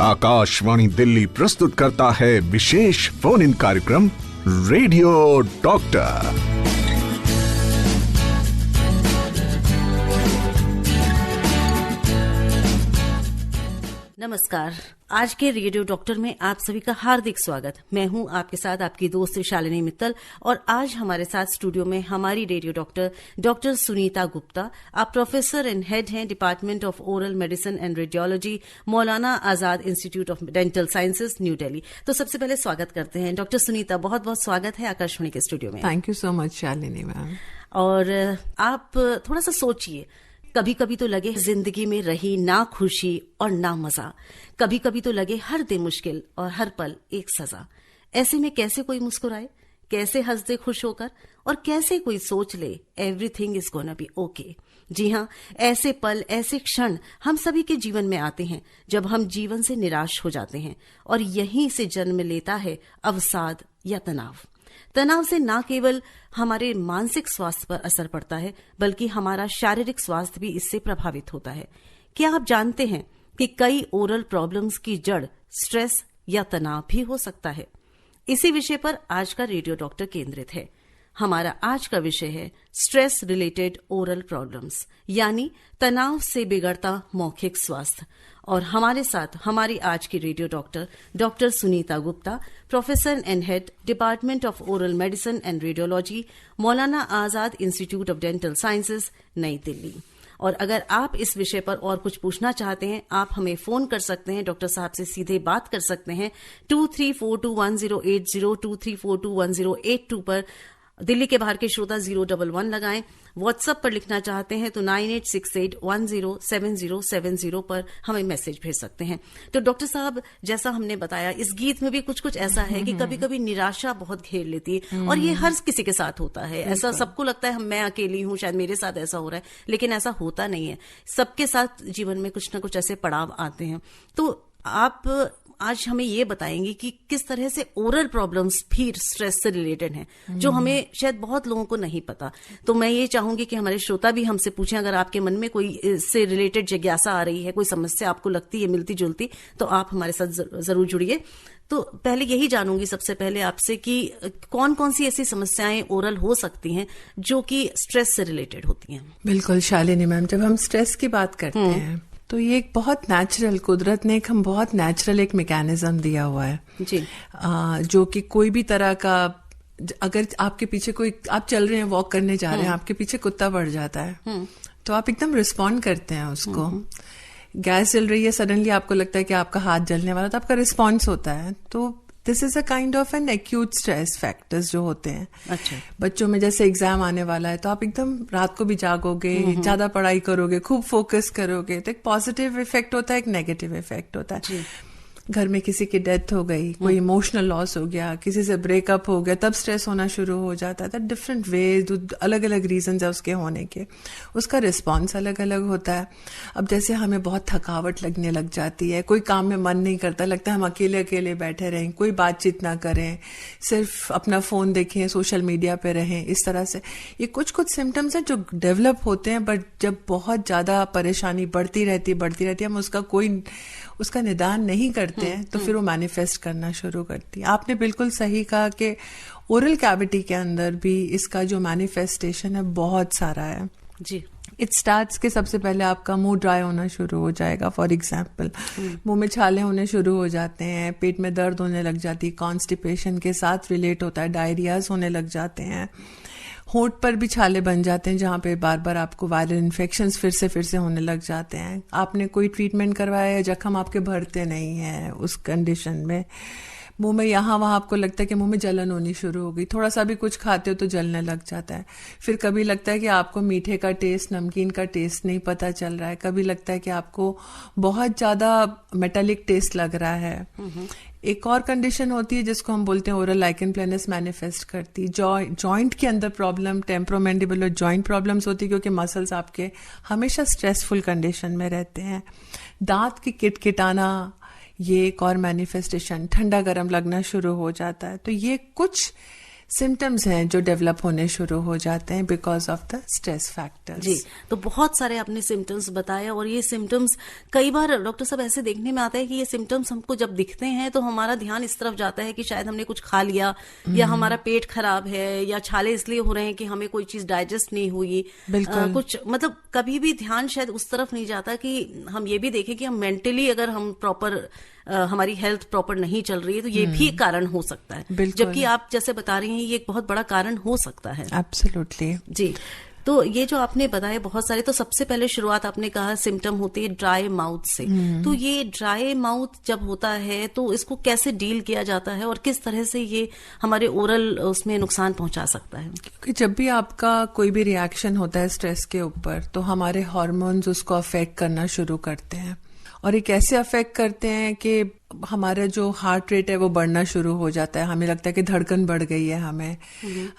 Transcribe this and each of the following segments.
आकाशवाणी दिल्ली प्रस्तुत करता है विशेष फोन इन कार्यक्रम रेडियो डॉक्टर। नमस्कार। आज के रेडियो डॉक्टर में आप सभी का हार्दिक स्वागत। मैं हूं आपके साथ आपकी दोस्त शालिनी मित्तल और आज हमारे साथ स्टूडियो में हमारी रेडियो डॉक्टर सुनीता गुप्ता। आप प्रोफेसर एंड हेड हैं department of oral medicine and radiology, Maulana Azad institute of dental sciences, New Delhi. तो सबसे पहले स्वागत करते हैं डॉक्टर सुनीता, बहुत बहुत स्वागत है आकाशवाणी के स्टूडियो में। Thank you so much Shalini ma'am. और आप थोड़ा सा सोचिए, कभी कभी तो लगे जिंदगी में रही ना खुशी और ना मजा, कभी कभी तो लगे हर दिन मुश्किल और हर पल एक सजा। ऐसे में कैसे कोई मुस्कुराए, कैसे हंस दे खुश होकर, और कैसे कोई सोच ले everything is gonna be okay. जी हाँ, ऐसे पल, ऐसे क्षण हम सभी के जीवन में आते हैं जब हम जीवन से निराश हो जाते हैं और यहीं से जन्म लेता है अवसाद या तनाव। तनाव से न केवल हमारे मानसिक स्वास्थ्य पर असर पड़ता है बल्कि हमारा शारीरिक स्वास्थ्य भी इससे प्रभावित होता है। क्या आप जानते हैं कि कई ओरल प्रॉब्लम्स की जड़ स्ट्रेस या तनाव भी हो सकता है? इसी विषय पर आज का रेडियो डॉक्टर केंद्रित है। हमारा आज का विषय है स्ट्रेस रिलेटेड ओरल प्रॉब्लम्स, यानी तनाव से बिगड़ता मौखिक स्वास्थ्य। और हमारे साथ हमारी आज की radio doctor Sunita Gupta, professor and head department of oral medicine and radiology, Maulana Azad institute of dental sciences, नई दिल्ली। और अगर आप इस विषय पर और कुछ पूछना चाहते हैं, आप हमें फोन कर सकते हैं, डॉक्टर साहब से सीधे बात कर सकते हैं 23421080, 23421082 पर। दिल्ली के बाहर के श्रोता 011 लगाएं। व्हाट्सएप पर लिखना चाहते हैं तो 9868107070 पर हमें मैसेज भेज सकते हैं। तो डॉक्टर साहब, जैसा हमने बताया, इस गीत में भी कुछ कुछ ऐसा है कि कभी कभी निराशा बहुत घेर लेती है और ये हर किसी के साथ होता है। ऐसा सबको लगता है मैं अकेली हूं, शायद मेरे साथ ऐसा हो रहा है, लेकिन ऐसा होता नहीं है। सबके साथ जीवन में कुछ ना कुछ ऐसे पड़ाव आते हैं। तो आप आज हमें ये बताएंगे कि किस तरह से ओरल प्रॉब्लम्स भी स्ट्रेस से रिलेटेड हैं, जो हमें शायद बहुत लोगों को नहीं पता। तो मैं ये चाहूंगी कि हमारे श्रोता भी हमसे पूछें, अगर आपके मन में कोई इससे रिलेटेड जिज्ञासा आ रही है, कोई समस्या आपको लगती है मिलती जुलती, तो आप हमारे साथ जरूर जुड़िए। तो पहले यही जानूंगी सबसे पहले आपसे कि कौन कौन सी ऐसी समस्याएं ओरल हो सकती हैं जो कि स्ट्रेस से रिलेटेड होती हैं? बिल्कुल शालिनी मैम, जब हम स्ट्रेस की बात करते हैं तो ये एक बहुत नेचुरल, कुदरत ने हम बहुत नेचुरल एक मैकेनिज्म दिया हुआ है जी, जो कि कोई भी तरह का, अगर आपके पीछे कोई, आप चल रहे हैं, वॉक करने जा रहे हैं, आपके पीछे कुत्ता बढ़ जाता है तो आप एकदम रिस्पॉन्ड करते हैं उसको। गैस जल रही है, सडनली आपको लगता है कि आपका हाथ जलने वाला, तो आपका रिस्पॉन्स होता है। तो this is a kind of an acute stress factors जो होते हैं। अच्छा, बच्चों में जैसे एग्जाम आने वाला है तो आप एकदम रात को भी जागोगे, ज्यादा पढ़ाई करोगे, खूब फोकस करोगे, तो एक पॉजिटिव इफेक्ट होता है, एक नेगेटिव इफेक्ट होता है। घर में किसी की डेथ हो गई, कोई इमोशनल लॉस हो गया, किसी से ब्रेकअप हो गया, तब स्ट्रेस होना शुरू हो जाता है। डिफरेंट वेज, अलग अलग रीजंस है उसके होने के, उसका रिस्पॉन्स अलग अलग होता है। अब जैसे हमें बहुत थकावट लगने लग जाती है, कोई काम में मन नहीं करता, लगता है हम अकेले अकेले बैठे रहें, कोई बातचीत ना करें, सिर्फ अपना फोन देखें, सोशल मीडिया पे रहें, इस तरह से ये कुछ कुछ सिम्टम्स हैं जो डेवलप होते हैं। बट जब बहुत ज्यादा परेशानी बढ़ती रहती है, हम उसका निदान नहीं करते हैं तो फिर वो मैनिफेस्ट करना शुरू करती है। आपने बिल्कुल सही कहा कि ओरल कैविटी के अंदर भी इसका जो मैनिफेस्टेशन है बहुत सारा है जी। इट स्टार्ट्स के सबसे पहले आपका मुंह ड्राई होना शुरू हो जाएगा। फॉर एग्जाम्पल, मुंह में छाले होने शुरू हो जाते हैं, पेट में दर्द होने लग जाती है, कॉन्स्टिपेशन के साथ रिलेट होता है, डायरियाज होने लग जाते हैं, होंठ पर भी छाले बन जाते हैं जहाँ पे बार बार आपको वायरल इन्फेक्शंस फिर से होने लग जाते हैं। आपने कोई ट्रीटमेंट करवाया है, जख्म आपके भरते नहीं है, उस कंडीशन में मुंह में यहाँ वहाँ आपको लगता है कि मुंह में जलन होनी शुरू हो गई, थोड़ा सा भी कुछ खाते हो तो जलने लग जाता है। फिर कभी लगता है कि आपको मीठे का टेस्ट, नमकीन का टेस्ट नहीं पता चल रहा है, कभी लगता है कि आपको बहुत ज्यादा मेटालिक टेस्ट लग रहा है। एक और कंडीशन होती है जिसको हम बोलते हैं ओरल लाइकन प्लेनस मैनिफेस्ट करती, जॉइंट के अंदर प्रॉब्लम, टेम्परोमैंडिबुलर जॉइंट प्रॉब्लम्स होती है क्योंकि मसल्स आपके हमेशा स्ट्रेसफुल कंडीशन में रहते हैं। दांत की किटकिटाना, ये एक और मैनिफेस्टेशन, ठंडा गर्म लगना शुरू हो जाता है। तो ये कुछ सिम्टम्स हैं जो डेवलप होने शुरू हो जाते हैं because of the stress factors. जी, तो बहुत सारे आपने सिम्टम्स बताए, और ये सिम्टम्स कई बार डॉक्टर साहब ऐसे देखने में आता है कि ये सिम्टम्स हमको जब दिखते हैं तो हमारा ध्यान इस तरफ जाता है कि शायद हमने कुछ खा लिया, या हमारा पेट खराब है, या छाले इसलिए हो रहे हैं कि हमें कोई चीज डाइजेस्ट नहीं हुई। कुछ मतलब कभी भी ध्यान शायद उस तरफ नहीं जाता कि हम ये भी देखें कि हम मेंटली अगर हम प्रॉपर हमारी हेल्थ प्रॉपर नहीं चल रही है तो ये भी कारण हो सकता है, जबकि आप जैसे बता रही हैं ये एक बहुत बड़ा कारण हो सकता है। एब्सोल्युटली जी। तो ये जो आपने बताया बहुत सारे, तो सबसे पहले शुरुआत आपने कहा सिम्टम होती है ड्राई माउथ से। तो ये ड्राई माउथ जब होता है तो इसको कैसे डील किया जाता है और किस तरह से ये हमारे ओरल उसमें नुकसान पहुंचा सकता है? क्योंकि जब भी आपका कोई भी रिएक्शन होता है स्ट्रेस के ऊपर तो हमारे हार्मोन्स उसको अफेक्ट करना शुरू करते हैं, और ये कैसे अफेक्ट करते हैं कि हमारा जो हार्ट रेट है वो बढ़ना शुरू हो जाता है, हमें लगता है कि धड़कन बढ़ गई है, हमें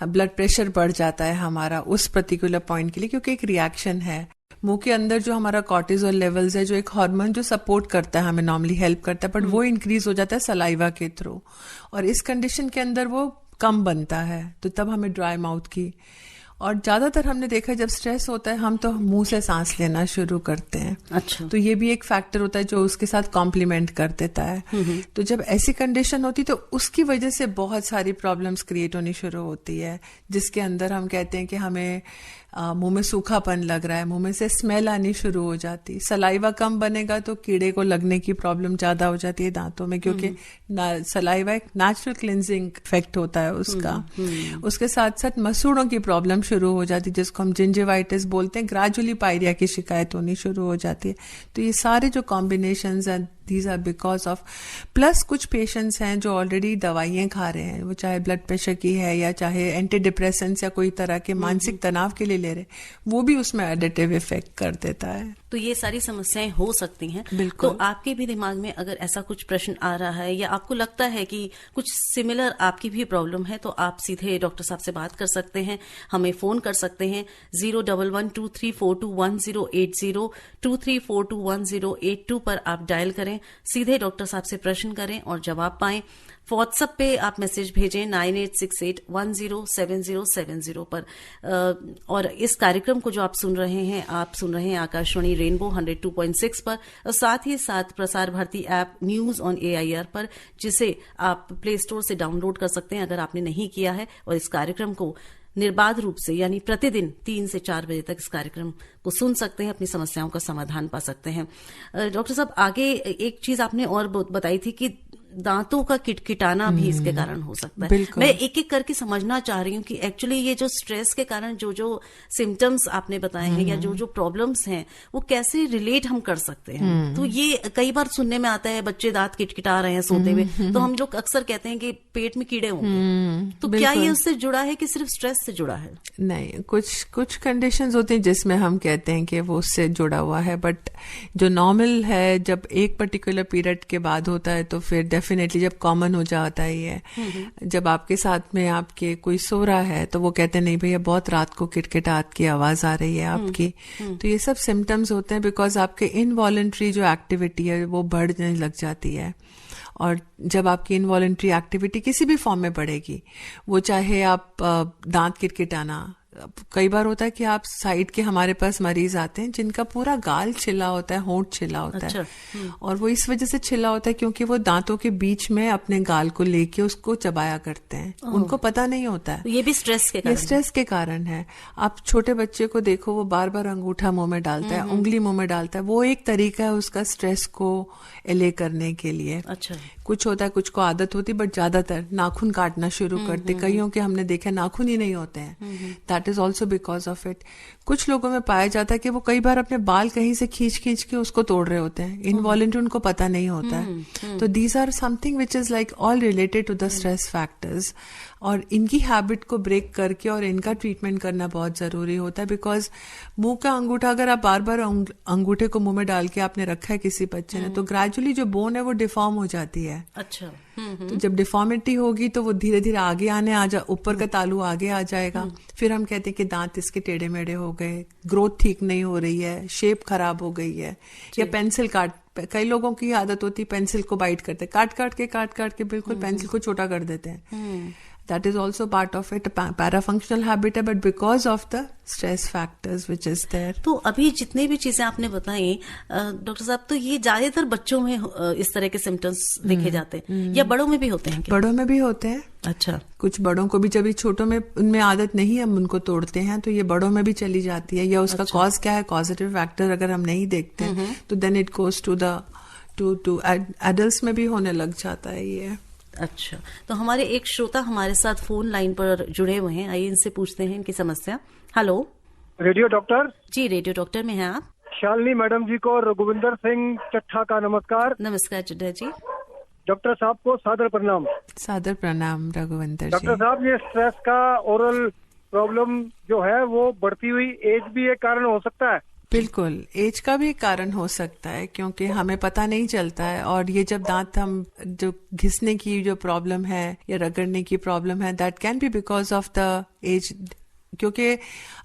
ब्लड प्रेशर बढ़ जाता है हमारा उस पर्टिकुलर पॉइंट के लिए, क्योंकि एक रिएक्शन है। मुंह के अंदर जो हमारा कॉर्टिसोल लेवल्स है, जो एक हार्मोन जो सपोर्ट करता है, हमें नॉर्मली हेल्प करता है, बट वो इंक्रीज हो जाता है सलाइवा के थ्रू, और इस कंडीशन के अंदर वो कम बनता है, तो तब हमें ड्राई माउथ की। और ज्यादातर हमने देखा है जब स्ट्रेस होता है हम तो मुंह से सांस लेना शुरू करते हैं। अच्छा। तो ये भी एक फैक्टर होता है जो उसके साथ कॉम्प्लीमेंट कर देता है। तो जब ऐसी कंडीशन होती तो उसकी वजह से बहुत सारी प्रॉब्लम्स क्रिएट होनी शुरू होती है, जिसके अंदर हम कहते हैं कि हमें मुंह में सूखापन लग रहा है, मुंह में से स्मेल आनी शुरू हो जाती, सलाइवा कम बनेगा तो कीड़े को लगने की प्रॉब्लम ज्यादा हो जाती है दांतों में, क्योंकि सलाइवा एक नेचुरल क्लिनजिंग इफेक्ट होता है उसका। उसके साथ साथ मसूड़ों की प्रॉब्लम शुरू हो जाती है, जिसको हम जिंजिवाइटिस बोलते हैं, ग्रेजुअली पायरिया की शिकायत होनी शुरू हो जाती है। तो ये सारे जो कॉम्बिनेशंस हैं these are because of, plus कुछ पेशेंट्स हैं जो ऑलरेडी दवाइयां खा रहे हैं, वो चाहे ब्लड प्रेशर की है या चाहे एंटी डिप्रेसेंट्स या कोई तरह के मानसिक तनाव के लिए ले रहे, वो भी उसमें एडिटिव इफेक्ट कर देता है। तो ये सारी समस्याएं हो सकती हैं। बिल्कुल। तो आपके भी दिमाग में अगर ऐसा कुछ प्रश्न आ रहा है या आपको लगता है कि कुछ सिमिलर आपकी भी प्रॉब्लम है, तो आप सीधे डॉक्टर साहब से बात कर सकते हैं, हमें फोन कर सकते हैं 01123421080 23421082 पर आप डायल करें, सीधे डॉक्टर साहब से प्रश्न करें और जवाब पाएं। व्हाट्सएप पे आप मैसेज भेजें 9868107070 पर। और इस कार्यक्रम को जो आप सुन रहे हैं आकाशवाणी रेनबो 102.6 पर, और साथ ही साथ Prasar Bharati app news on AIR पर, जिसे आप प्ले स्टोर से डाउनलोड कर सकते हैं अगर आपने नहीं किया है, और इस कार्यक्रम को निर्बाध रूप से यानी प्रतिदिन 3 से 4 बजे तक इस कार्यक्रम को सुन सकते हैं, अपनी समस्याओं का समाधान पा सकते हैं। डॉक्टर साहब, आगे एक चीज आपने और बताई थी कि दांतों का किटकिटाना भी इसके कारण हो सकता है। मैं एक एक करके समझना चाह रही हूँ कि एक्चुअली ये जो स्ट्रेस के कारण जो जो सिम्टम्स आपने बताए हैं या जो जो प्रॉब्लम्स हैं वो कैसे रिलेट हम कर सकते हैं। तो ये कई बार सुनने में आता है बच्चे दांत किटकिटा रहे हैं सोते हुए, तो हम लोग अक्सर कहते हैं कि पेट में कीड़े होंगे। तो क्या ये उससे जुड़ा है कि सिर्फ स्ट्रेस से जुड़ा है? नहीं, कुछ कंडीशंस होती हैं जिसमें हम कहते हैं कि वो उससे जुड़ा हुआ है, बट जो नॉर्मल है जब एक पर्टिकुलर पीरियड के बाद होता है तो फिर डेफिनेटली जब कॉमन हो जाता है ये, जब आपके साथ में आपके कोई सो रहा है तो वो कहते हैं नहीं भैया बहुत रात को किटकिटाहट की आवाज आ रही है आपकी, तो ये सब सिम्टम्स होते हैं बिकॉज आपके इनवॉलंटरी जो एक्टिविटी है वो बढ़ने लग जाती है। और जब आपकी इनवॉलंटरी एक्टिविटी किसी भी फॉर्म में बढ़ेगी, वो चाहे आप दांत किटकिटाना, कई बार होता है कि आप साइड के हमारे पास मरीज आते हैं जिनका पूरा गाल छिला होता है, होंठ छिला होता है, और वो इस वजह से छिला होता है क्योंकि वो दांतों के बीच में अपने गाल को लेके उसको चबाया करते हैं, उनको पता नहीं होता है। ये भी स्ट्रेस के कारण, ये स्ट्रेस के कारण है। आप छोटे बच्चे को देखो, वो बार बार अंगूठा मुंह में डालता है, उंगली मुंह में डालता है, वो एक तरीका है उसका स्ट्रेस को एले करने के लिए। अच्छा। कुछ होता है, कुछ को आदत होती, बट ज्यादातर नाखून काटना शुरू करते, कईयों के हमने देखा नाखून ही नहीं होते हैं, that is also because of it. कुछ लोगों में पाया जाता है कि वो कई बार अपने बाल कहीं से खींच के उसको तोड़ रहे होते हैं, इनवॉलंटरी उनको पता नहीं होता है। तो these are something which is like all related to the stress factors, और इनकी हैबिट को ब्रेक करके और इनका ट्रीटमेंट करना बहुत जरूरी होता है। बिकॉज मुंह का अंगूठा अगर आप बार बार अंगूठे को मुंह में डाल के आपने रखा है किसी बच्चे ने, तो ग्रेजुअली जो बोन है वो डिफॉर्म हो जाती है। अच्छा। तो जब डिफॉर्मिटी होगी तो वो धीरे धीरे आगे ऊपर का तालू आगे आ जाएगा, फिर हम कहते हैं कि दांत इसके टेढ़े मेढ़े हो गए, ग्रोथ ठीक नहीं हो रही है, शेप खराब हो गई है, या पेंसिल कई लोगों की आदत होती है पेंसिल को बाइट करते, काट काट के बिल्कुल पेंसिल को छोटा कर देते हैं। that is also part of it, parafunctional habit है, but because of the stress factors which is there. तो अभी जितने भी चीजें आपने बताई डॉक्टर साहब, तो ये ज्यादातर बच्चों में इस तरह के सिम्टम्स देखे जाते हैं या बड़ों में भी होते हैं क्या? बड़ों में भी होते हैं। अच्छा। कुछ बड़ों को भी जब छोटों में उनमें आदत नहीं है, हम उनको तोड़ते हैं, तो ये बड़ों में भी चली जाती है। या उसका कॉज क्या है, कॉजेटिव फैक्टर अगर हम नहीं देखते तो then it goes to adults में भी होने लग जाता है ये। अच्छा, तो हमारे एक श्रोता हमारे साथ फोन लाइन पर जुड़े हुए हैं, आइए इनसे पूछते हैं इनकी समस्या। हेलो, रेडियो डॉक्टर जी, रेडियो डॉक्टर में हैं आप? शालिनी मैडम जी को रघुविंदर सिंह चट्ठा का नमस्कार। नमस्कार चड्ढा जी। डॉक्टर साहब को सादर प्रणाम। सादर प्रणाम रघुविंदर जी। डॉक्टर साहब, ये स्ट्रेस का ओरल प्रॉब्लम जो है वो बढ़ती हुई एज भी एक कारण हो सकता है? बिल्कुल, एज का भी कारण हो सकता है, क्योंकि हमें पता नहीं चलता है। और ये जब दांत हम जो घिसने की जो प्रॉब्लम है या रगड़ने की प्रॉब्लम है, that can be because of the age. क्योंकि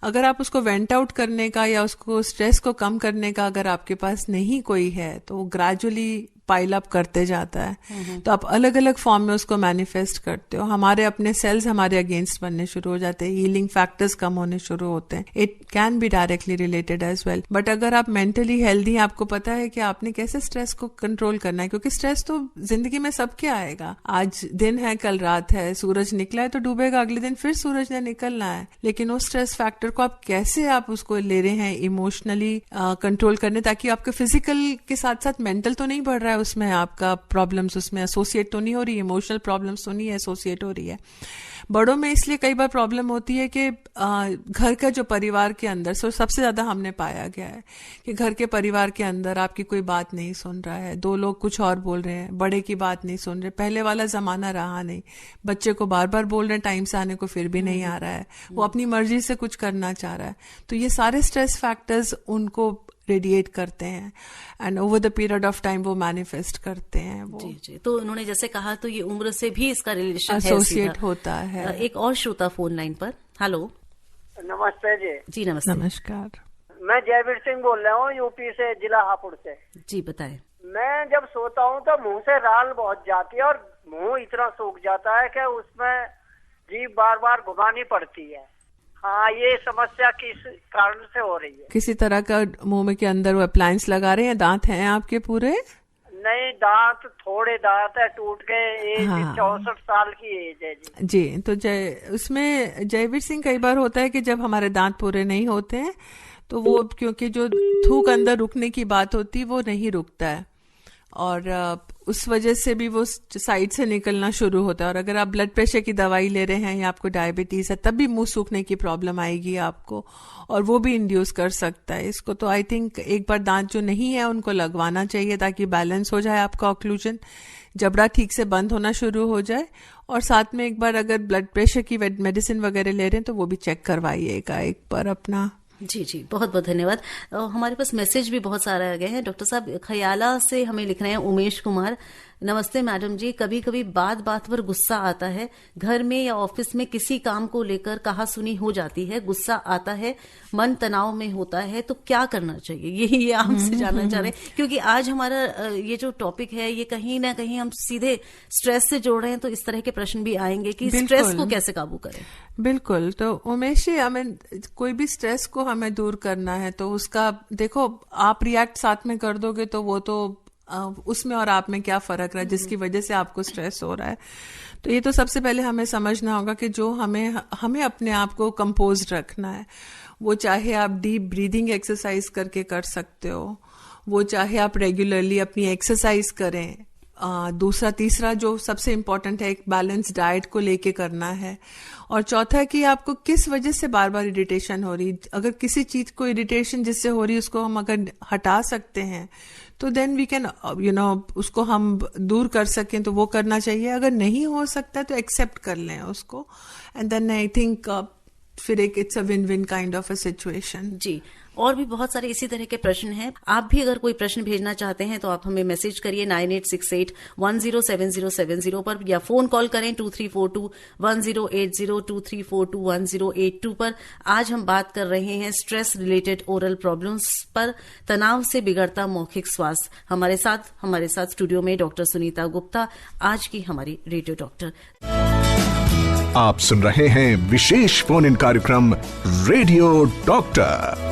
अगर आप उसको वेंट आउट करने का या उसको स्ट्रेस को कम करने का अगर आपके पास नहीं कोई है, तो वो ग्रेजुअली पाइल अप करते जाता है। तो आप अलग अलग फॉर्म में उसको मैनिफेस्ट करते हो। हमारे अपने सेल्स हमारे अगेंस्ट बनने शुरू हो जाते हैं, हीलिंग फैक्टर्स कम होने शुरू होते हैं। It can be directly related as well. But अगर आप मेंटली हेल्दी हैं, आपको पता है कि आपने कैसे स्ट्रेस को कंट्रोल करना है, क्योंकि स्ट्रेस तो जिंदगी में सबके आएगा। आज दिन है, कल रात है, सूरज निकला है तो डूबेगा, अगले दिन फिर सूरज ने निकलना है। लेकिन उस स्ट्रेस फैक्टर को आप कैसे आप उसको ले रहे हैं इमोशनली कंट्रोल करने, ताकि आपके फिजिकल के साथ साथ मेंटल तो नहीं बढ़ रहा है, उसमें आपका प्रॉब्लम्स उसमें एसोसिएट तो नहीं हो रही, इमोशनल प्रॉब्लम्स तो नहीं एसोसिएट हो रही है। बड़ों में इसलिए कई बार प्रॉब्लम होती है कि घर का जो परिवार के अंदर सबसे ज्यादा हमने पाया गया है कि घर के परिवार के अंदर आपकी कोई बात नहीं सुन रहा है, दो लोग कुछ और बोल रहे हैं, बड़े की बात नहीं सुन रहे। पहले वाला जमाना रहा नहीं, बच्चे को बार बार बोल रहे हैं टाइम से आने को, फिर भी नहीं आ रहा है, वो अपनी मर्जी से कुछ करना चाह रहा है। तो ये सारे स्ट्रेस फैक्टर्स उनको रेडिएट करते हैं and over the period of time वो मैनिफेस्ट करते हैं वो। जी। तो उन्होंने जैसे कहा, तो ये उम्र से भी इसका रिलेशन एसोसिएट होता है। एक और श्रोता फोन लाइन पर। हेलो, नमस्ते जी। जी नमस्ते। नमस्कार, मैं जयवीर सिंह बोल रहा हूँ, यूपी से, जिला हापुड़ से। जी बताएं। मैं जब सोता हूँ तो मुंह से राल बहुत जाती है और मुंह इतना सूख जाता है कि उसमें जीभ बार बार घुमानी पड़ती है। हाँ, ये समस्या किस कारण से हो रही है? किसी तरह का मुंह के अंदर वो अप्लायंस लगा रहे हैं? दांत हैं आपके पूरे? नहीं, दांत थोड़े दांत है, टूट गए। एज 64 साल की एज है जी। तो उसमें जयवीर सिंह कई बार होता है कि जब हमारे दांत पूरे नहीं होते हैं तो वो, क्योंकि जो थूक अंदर रुकने की बात होती है वो नहीं रुकता है, और उस वजह से भी वो साइड से निकलना शुरू होता है। और अगर आप ब्लड प्रेशर की दवाई ले रहे हैं या आपको डायबिटीज है, तब भी मुंह सूखने की प्रॉब्लम आएगी आपको, और वो भी इंड्यूस कर सकता है इसको। तो आई थिंक एक बार दांत जो नहीं है उनको लगवाना चाहिए, ताकि बैलेंस हो जाए आपका ऑक्लूजन, जबड़ा ठीक से बंद होना शुरू हो जाए। और साथ में एक बार अगर ब्लड प्रेशर की मेडिसिन वगैरह ले रहे हैं तो वो भी चेक करवाइएगा एक बार अपना। जी, बहुत बहुत धन्यवाद। हमारे पास मैसेज भी बहुत सारे आ गए हैं। डॉक्टर साहब खयाला से हमें लिख रहे हैं उमेश कुमार। नमस्ते मैडम जी, कभी कभी बात बात पर गुस्सा आता है, घर में या ऑफिस में किसी काम को लेकर कहा सुनी हो जाती है, गुस्सा आता है, मन तनाव में होता है, तो क्या करना चाहिए? यही आपसे जानना चाह रहे हैं, क्योंकि आज हमारा ये जो टॉपिक है ये कहीं ना कहीं हम सीधे स्ट्रेस से जोड़ रहे हैं, तो इस तरह के प्रश्न भी आएंगे कि स्ट्रेस को कैसे काबू करें। बिल्कुल। तो उमेश जी, हमें कोई भी स्ट्रेस को हमें दूर करना है तो उसका देखो, आप रिएक्ट साथ में कर दोगे तो वो तो उसमें और आप में क्या फर्क रहा है जिसकी वजह से आपको स्ट्रेस हो रहा है। तो ये तो सबसे पहले हमें समझना होगा कि जो हमें अपने आप को कंपोज रखना है, वो चाहे आप डीप ब्रीदिंग एक्सरसाइज करके कर सकते हो, वो चाहे आप रेगुलरली अपनी एक्सरसाइज करें, दूसरा तीसरा जो सबसे इम्पोर्टेंट है, एक बैलेंस डाइट को लेके करना है, और चौथा कि आपको किस वजह से बार बार इरिटेशन हो रही। अगर किसी चीज को इरिटेशन जिससे हो रही है उसको हम अगर हटा सकते हैं तो देन वी कैन उसको हम दूर कर सकें तो वो करना चाहिए। अगर नहीं हो सकता तो एक्सेप्ट कर लें उसको, एंड देन आई थिंक फिर एक it's a win win kind of a situation. जी, और भी बहुत सारे इसी तरह के प्रश्न हैं। आप भी अगर कोई प्रश्न भेजना चाहते हैं तो आप हमें मैसेज करिए 9868107070 पर, या फोन कॉल करें 23421080 23421082 पर। आज हम बात कर रहे हैं स्ट्रेस रिलेटेड ओरल प्रॉब्लम्स पर, तनाव से बिगड़ता मौखिक स्वास्थ्य। हमारे साथ स्टूडियो में डॉक्टर सुनीता गुप्ता, आज की हमारी रेडियो डॉक्टर। आप सुन रहे हैं विशेष फोन इन कार्यक्रम रेडियो डॉक्टर।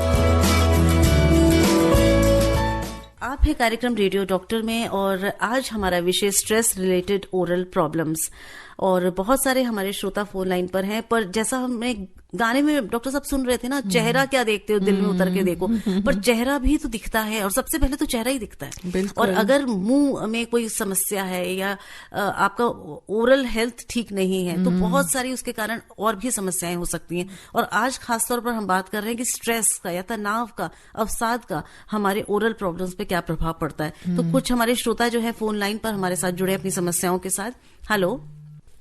आप है कार्यक्रम रेडियो डॉक्टर में और आज हमारा विषय स्ट्रेस रिलेटेड ओरल प्रॉब्लम्स। और बहुत सारे हमारे श्रोता फोन लाइन पर हैं, पर जैसा हमें गाने में डॉक्टर साहब सुन रहे थे ना, चेहरा क्या देखते हो दिल में उतर के देखो, पर चेहरा भी तो दिखता है और सबसे पहले तो चेहरा ही दिखता है। और अगर मुंह में कोई समस्या है या आपका ओरल हेल्थ ठीक नहीं है तो बहुत सारी उसके कारण और भी समस्याएं हो सकती हैं। और आज खासतौर पर हम बात कर रहे हैं कि स्ट्रेस का या तनाव का, अवसाद का हमारे ओरल प्रॉब्लम्स पे क्या प्रभाव पड़ता है। तो कुछ हमारे श्रोता जो है फोन लाइन पर हमारे साथ जुड़े अपनी समस्याओं के साथ। हेलो।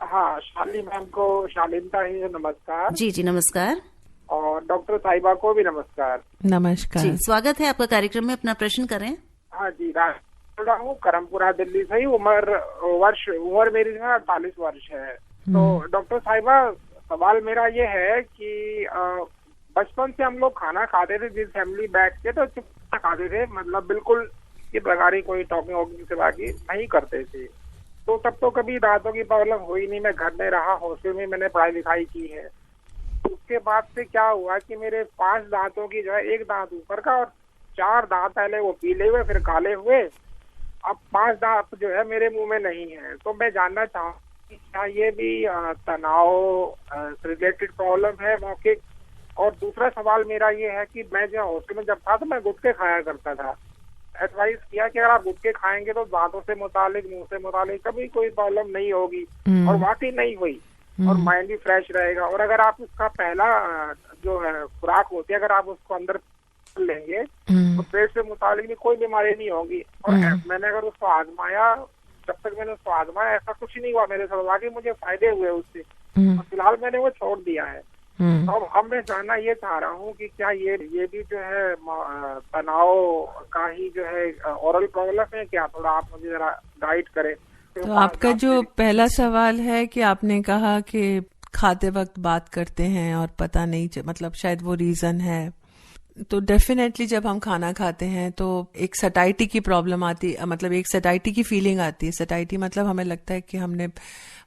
हाँ, शाली मैम को शालीनता ही नमस्कार। जी जी नमस्कार। और डॉक्टर साहिबा को भी नमस्कार। नमस्कार जी, स्वागत है आपका कार्यक्रम में, अपना प्रश्न करें। हाँ जी, बोल रहा हूँ करमपुरा दिल्ली से ही। उम्र मेरी 48 वर्ष है। तो डॉक्टर साहिबा, सवाल मेरा ये है कि बचपन से हम लोग खाना खाते थे, जिस फैमिली बैठ के तो चुप खाते थे, मतलब बिल्कुल किसी प्रकार की कोई टॉकिंग वॉकिंग से बाकी नहीं करते थे। तो तब तो कभी दांतों की प्रॉब्लम हुई नहीं, मैं घर में रहा, हॉस्टल में मैंने पढ़ाई लिखाई की है। उसके बाद से क्या हुआ कि मेरे 5 दांतों की जो है, एक दांत ऊपर का और 4 दांत पहले वो पीले हुए फिर काले हुए, अब 5 दांत जो है मेरे मुंह में नहीं है। तो मैं जानना चाहूँ कि क्या ये भी तनाव रिलेटेड प्रॉब्लम है मौखिक। और दूसरा सवाल मेरा ये है कि मैं जो हॉस्टल में जब था तो मैं गुटखे खाया करता था। एडवाइस किया कि अगर आप गुटखे खाएंगे तो दांतों से मुतालिक, मुंह से मुतालिक कभी कोई प्रॉब्लम नहीं होगी, और वाकई नहीं हुई, और माइंड भी फ्रेश रहेगा। और अगर आप उसका पहला जो है खुराक होती है, अगर आप उसको अंदर लेंगे तो पेट से मुतालिक भी कोई बीमारी नहीं होगी। और मैंने अगर उसको आजमाया, जब तक मैंने उसको आजमाया ऐसा कुछ नहीं हुआ मेरे साथ, वाकई मुझे फायदे हुए उससे। फिलहाल मैंने वो छोड़ दिया है। अब मैं जानना ये चाह रहा हूँ कि क्या ये भी जो है तनाव का ही जो है ओरल प्रॉब्लम है क्या? थोड़ा आप मुझे जरा गाइड करें। तो आपका जो पहला सवाल है कि आपने कहा कि खाते वक्त बात करते हैं और पता नहीं, मतलब शायद वो रीजन है। तो डेफिनेटली जब हम खाना खाते हैं तो एक सटाइटी की प्रॉब्लम आती है, मतलब एक सटाइटी की फीलिंग आती है। सटाइटी मतलब हमें लगता है कि हमने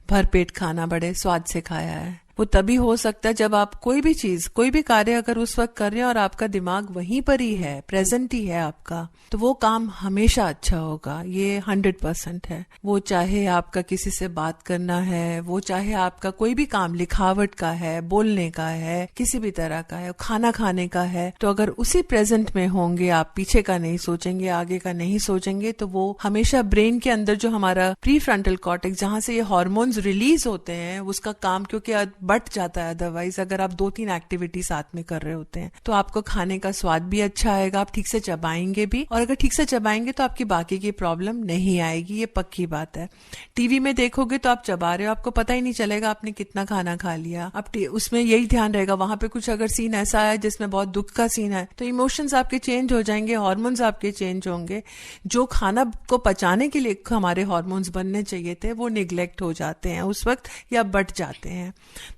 भरपेट खाना बड़े स्वाद से खाया है। वो तभी हो सकता है जब आप कोई भी चीज, कोई भी कार्य अगर उस वक्त कर रहे हैं और आपका दिमाग वहीं पर ही है, प्रेजेंट ही है आपका, तो वो काम हमेशा अच्छा होगा। ये 100% है। वो चाहे आपका किसी से बात करना है, वो चाहे आपका कोई भी काम लिखावट का है, बोलने का है, किसी भी तरह का है, खाना खाने का है, तो अगर उसी प्रेजेंट में होंगे, आप पीछे का नहीं सोचेंगे, आगे का नहीं सोचेंगे, तो वो हमेशा ब्रेन के अंदर जो हमारा प्री फ्रंटल कॉर्टेक्स, जहां से ये हार्मोन्स रिलीज होते हैं, उसका काम क्योंकि बढ़ जाता है। अदरवाइज अगर आप 2-3 एक्टिविटी साथ में कर रहे होते हैं तो आपको खाने का स्वाद भी अच्छा आएगा, आप ठीक से चबाएंगे भी, और अगर ठीक से चबाएंगे तो आपकी बाकी की प्रॉब्लम नहीं आएगी। ये पक्की बात है। टीवी में देखोगे तो आप चबा रहे हो, आपको पता ही नहीं चलेगा आपने कितना खाना खा लिया। अब उसमें यही ध्यान रहेगा, वहां पे कुछ अगर सीन ऐसा है जिसमें बहुत दुख का सीन है तो इमोशंस आपके चेंज हो जाएंगे, हार्मोन्स आपके चेंज होंगे। जो खाना को पचाने के लिए हमारे हार्मोन्स बनने चाहिए थे वो निग्लेक्ट हो जाते हैं उस वक्त या बढ़ जाते हैं।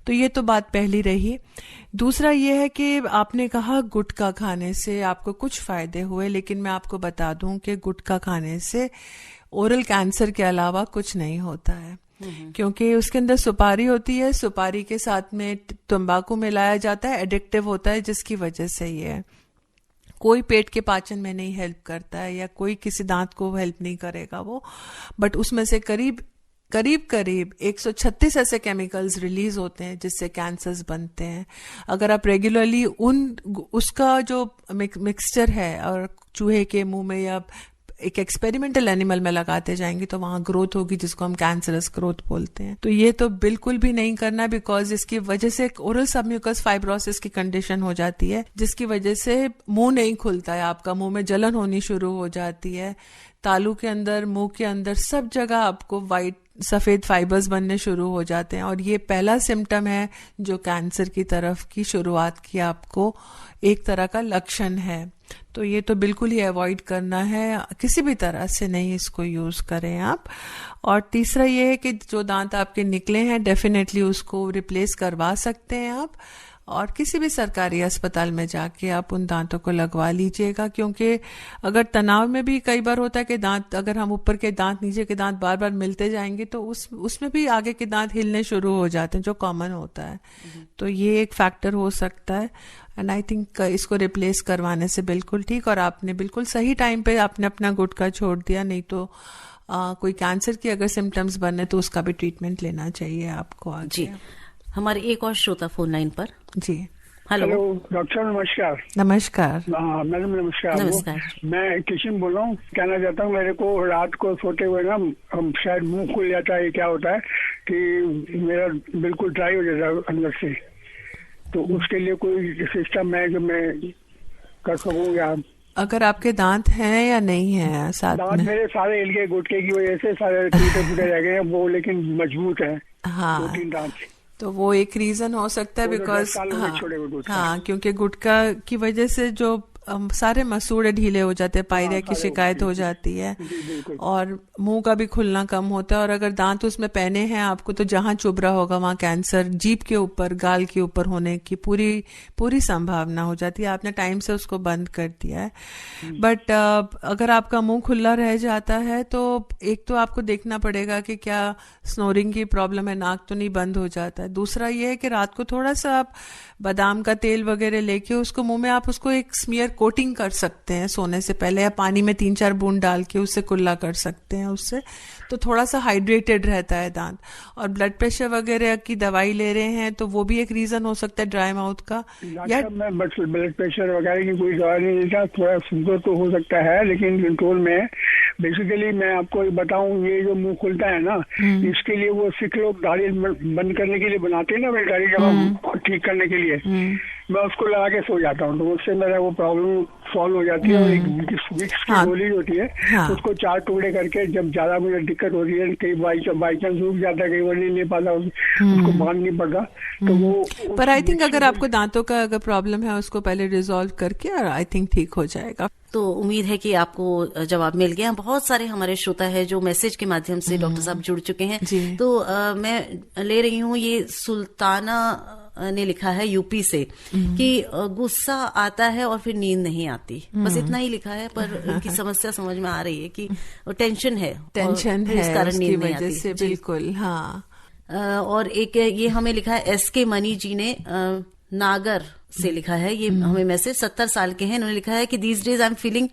तो ये तो बात पहली रही। दूसरा ये है कि आपने कहा गुटखा खाने से आपको कुछ फायदे हुए, लेकिन मैं आपको बता दूं कि गुटखा खाने से ओरल कैंसर के अलावा कुछ नहीं होता है, क्योंकि उसके अंदर सुपारी होती है, सुपारी के साथ में तंबाकू मिलाया जाता है, एडिक्टिव होता है, जिसकी वजह से ये कोई पेट के पाचन में नहीं हेल्प करता है या कोई किसी दांत को हेल्प नहीं करेगा वो, बट उसमें से करीब 136 ऐसे केमिकल्स रिलीज होते हैं जिससे कैंसर्स बनते हैं। अगर आप रेगुलरली उसका जो मिक्सचर है और चूहे के मुंह में या एक एक्सपेरिमेंटल एनिमल में लगाते जाएंगे तो वहां ग्रोथ होगी, जिसको हम कैंसरस ग्रोथ बोलते हैं। तो ये तो बिल्कुल भी नहीं करना, बिकॉज इसकी वजह से ओरल सबम्यूकस फाइब्रोसिस की कंडीशन हो जाती है, जिसकी वजह से मुंह नहीं खुलता है आपका, मुंह में जलन होनी शुरू हो जाती है, तालू के अंदर, मुंह के अंदर, सब जगह आपको वाइट सफेद फाइबर्स बनने शुरू हो जाते हैं। और ये पहला सिम्टम है जो कैंसर की तरफ की शुरुआत की आपको एक तरह का लक्षण है। तो ये तो बिल्कुल ही अवॉइड करना है, किसी भी तरह से नहीं इसको यूज करें आप। और तीसरा ये है कि जो दांत आपके निकले हैं डेफिनेटली उसको रिप्लेस करवा सकते हैं आप। और किसी भी सरकारी अस्पताल में जाके आप उन दांतों को लगवा लीजिएगा, क्योंकि अगर तनाव में भी कई बार होता है कि दांत, अगर हम ऊपर के दांत नीचे के दांत बार बार मिलते जाएंगे तो उसमें भी आगे के दांत हिलने शुरू हो जाते हैं, जो कॉमन होता है। तो ये एक फैक्टर हो सकता है। एंड आई थिंक इसको रिप्लेस करवाने से बिल्कुल ठीक, और आपने बिल्कुल सही टाइम पे आपने अपना गुटखा छोड़ दिया। नहीं तो कोई कैंसर की अगर सिम्टम्स बने तो उसका भी ट्रीटमेंट लेना चाहिए आपको आगे। जी, हमारे एक और श्रोता फोन लाइन पर। जी, हेलो डॉक्टर, नमस्कार। नमस्कार। मैडम नमस्कार। मैं किशन बोल रहा हूँ। कहना चाहता हूँ, मेरे को रात को सोते हुए ना शायद मुंह खुल जाता है। क्या होता है कि मेरा बिल्कुल ड्राई हो जाता है अंदर से, तो उसके लिए कोई सिस्टम है जो मैं कर सकूँ? या अगर आपके दांत हैं या नहीं है साथ दांत में? मेरे सारे हिल गए, गुटके की वजह से सारे टूटे फूटे रह गए हैं वो, लेकिन मजबूत है। हाँ, 2-3 दांत। तो वो एक रीजन हो सकता है, बिकॉज हाँ, क्योंकि गुटखा की वजह से जो सारे मसूड़े ढीले हो जाते हैं, पायरिया की शिकायत हो जाती है, और मुंह का भी खुलना कम होता है। और अगर दांत उसमें पहने हैं आपको, तो जहां चुभ रहा होगा वहां कैंसर जीभ के ऊपर, गाल के ऊपर होने की पूरी संभावना हो जाती है। आपने टाइम से उसको बंद कर दिया है। बट अगर आपका मुंह खुला रह जाता है तो एक तो आपको देखना पड़ेगा कि क्या स्नोरिंग की प्रॉब्लम है, नाक तो नहीं बंद हो जाता है। दूसरा ये है कि रात को थोड़ा सा आप बादाम का तेल वगैरह लेके उसको मुंह में आप उसको एक स्मियर कोटिंग कर सकते हैं सोने से पहले, या पानी में 3-4 बूंद डाल के उससे कुल्ला कर सकते हैं। उससे तो थोड़ा सा हाइड्रेटेड रहता है दांत। और ब्लड प्रेशर वगैरह की दवाई ले रहे हैं तो वो भी एक रीजन हो सकता है ड्राई माउथ का। या मैं ब्लड प्रेशर वगैरह की कोई दवाई नहीं लेता, थोड़ा शुगर तो हो सकता है लेकिन कंट्रोल में है। बेसिकली मैं आपको बताऊं, ये जो मुंह खुलता है ना, इसके लिए वो सिख लोग दाढ़ी बंद करने के लिए बनाते हैं ना, मेरी दाढ़ी जब ठीक करने के लिए मैं उसको लगा के सो जाता हूँ, तो उससे मेरा वो प्रॉब्लम सॉल्व हो जाती है। और एक विक्स की गोली होती है, उसको 4 टुकड़े करके जब ज्यादा मुझे दिक्कत होती है, कई बाई चांस रुक जाता है, कई बार नहीं ले पाता, उसको बांध नहीं पड़ता, तो वो। पर आई थिंक अगर आपको दांतों का अगर प्रॉब्लम है उसको पहले रिजॉल्व करके, और आई थिंक ठीक हो जाएगा। तो उम्मीद है कि आपको जवाब मिल गया। बहुत सारे हमारे श्रोता है जो मैसेज के माध्यम से डॉक्टर साहब जुड़ चुके हैं। तो मैं ले रही हूँ, ये सुल्ताना ने लिखा है यूपी से कि गुस्सा आता है और फिर नींद नहीं आती, बस इतना ही लिखा है। पर उनकी समस्या समझ में आ रही है कि टेंशन है इस कारण नींद नहीं आती। बिल्कुल, हाँ। और एक ये हमें लिखा है एसके मनी जी ने नागर से लिखा है ये हमें मैसेज। 70 साल के हैं, उन्होंने लिखा है कि these days I am feeling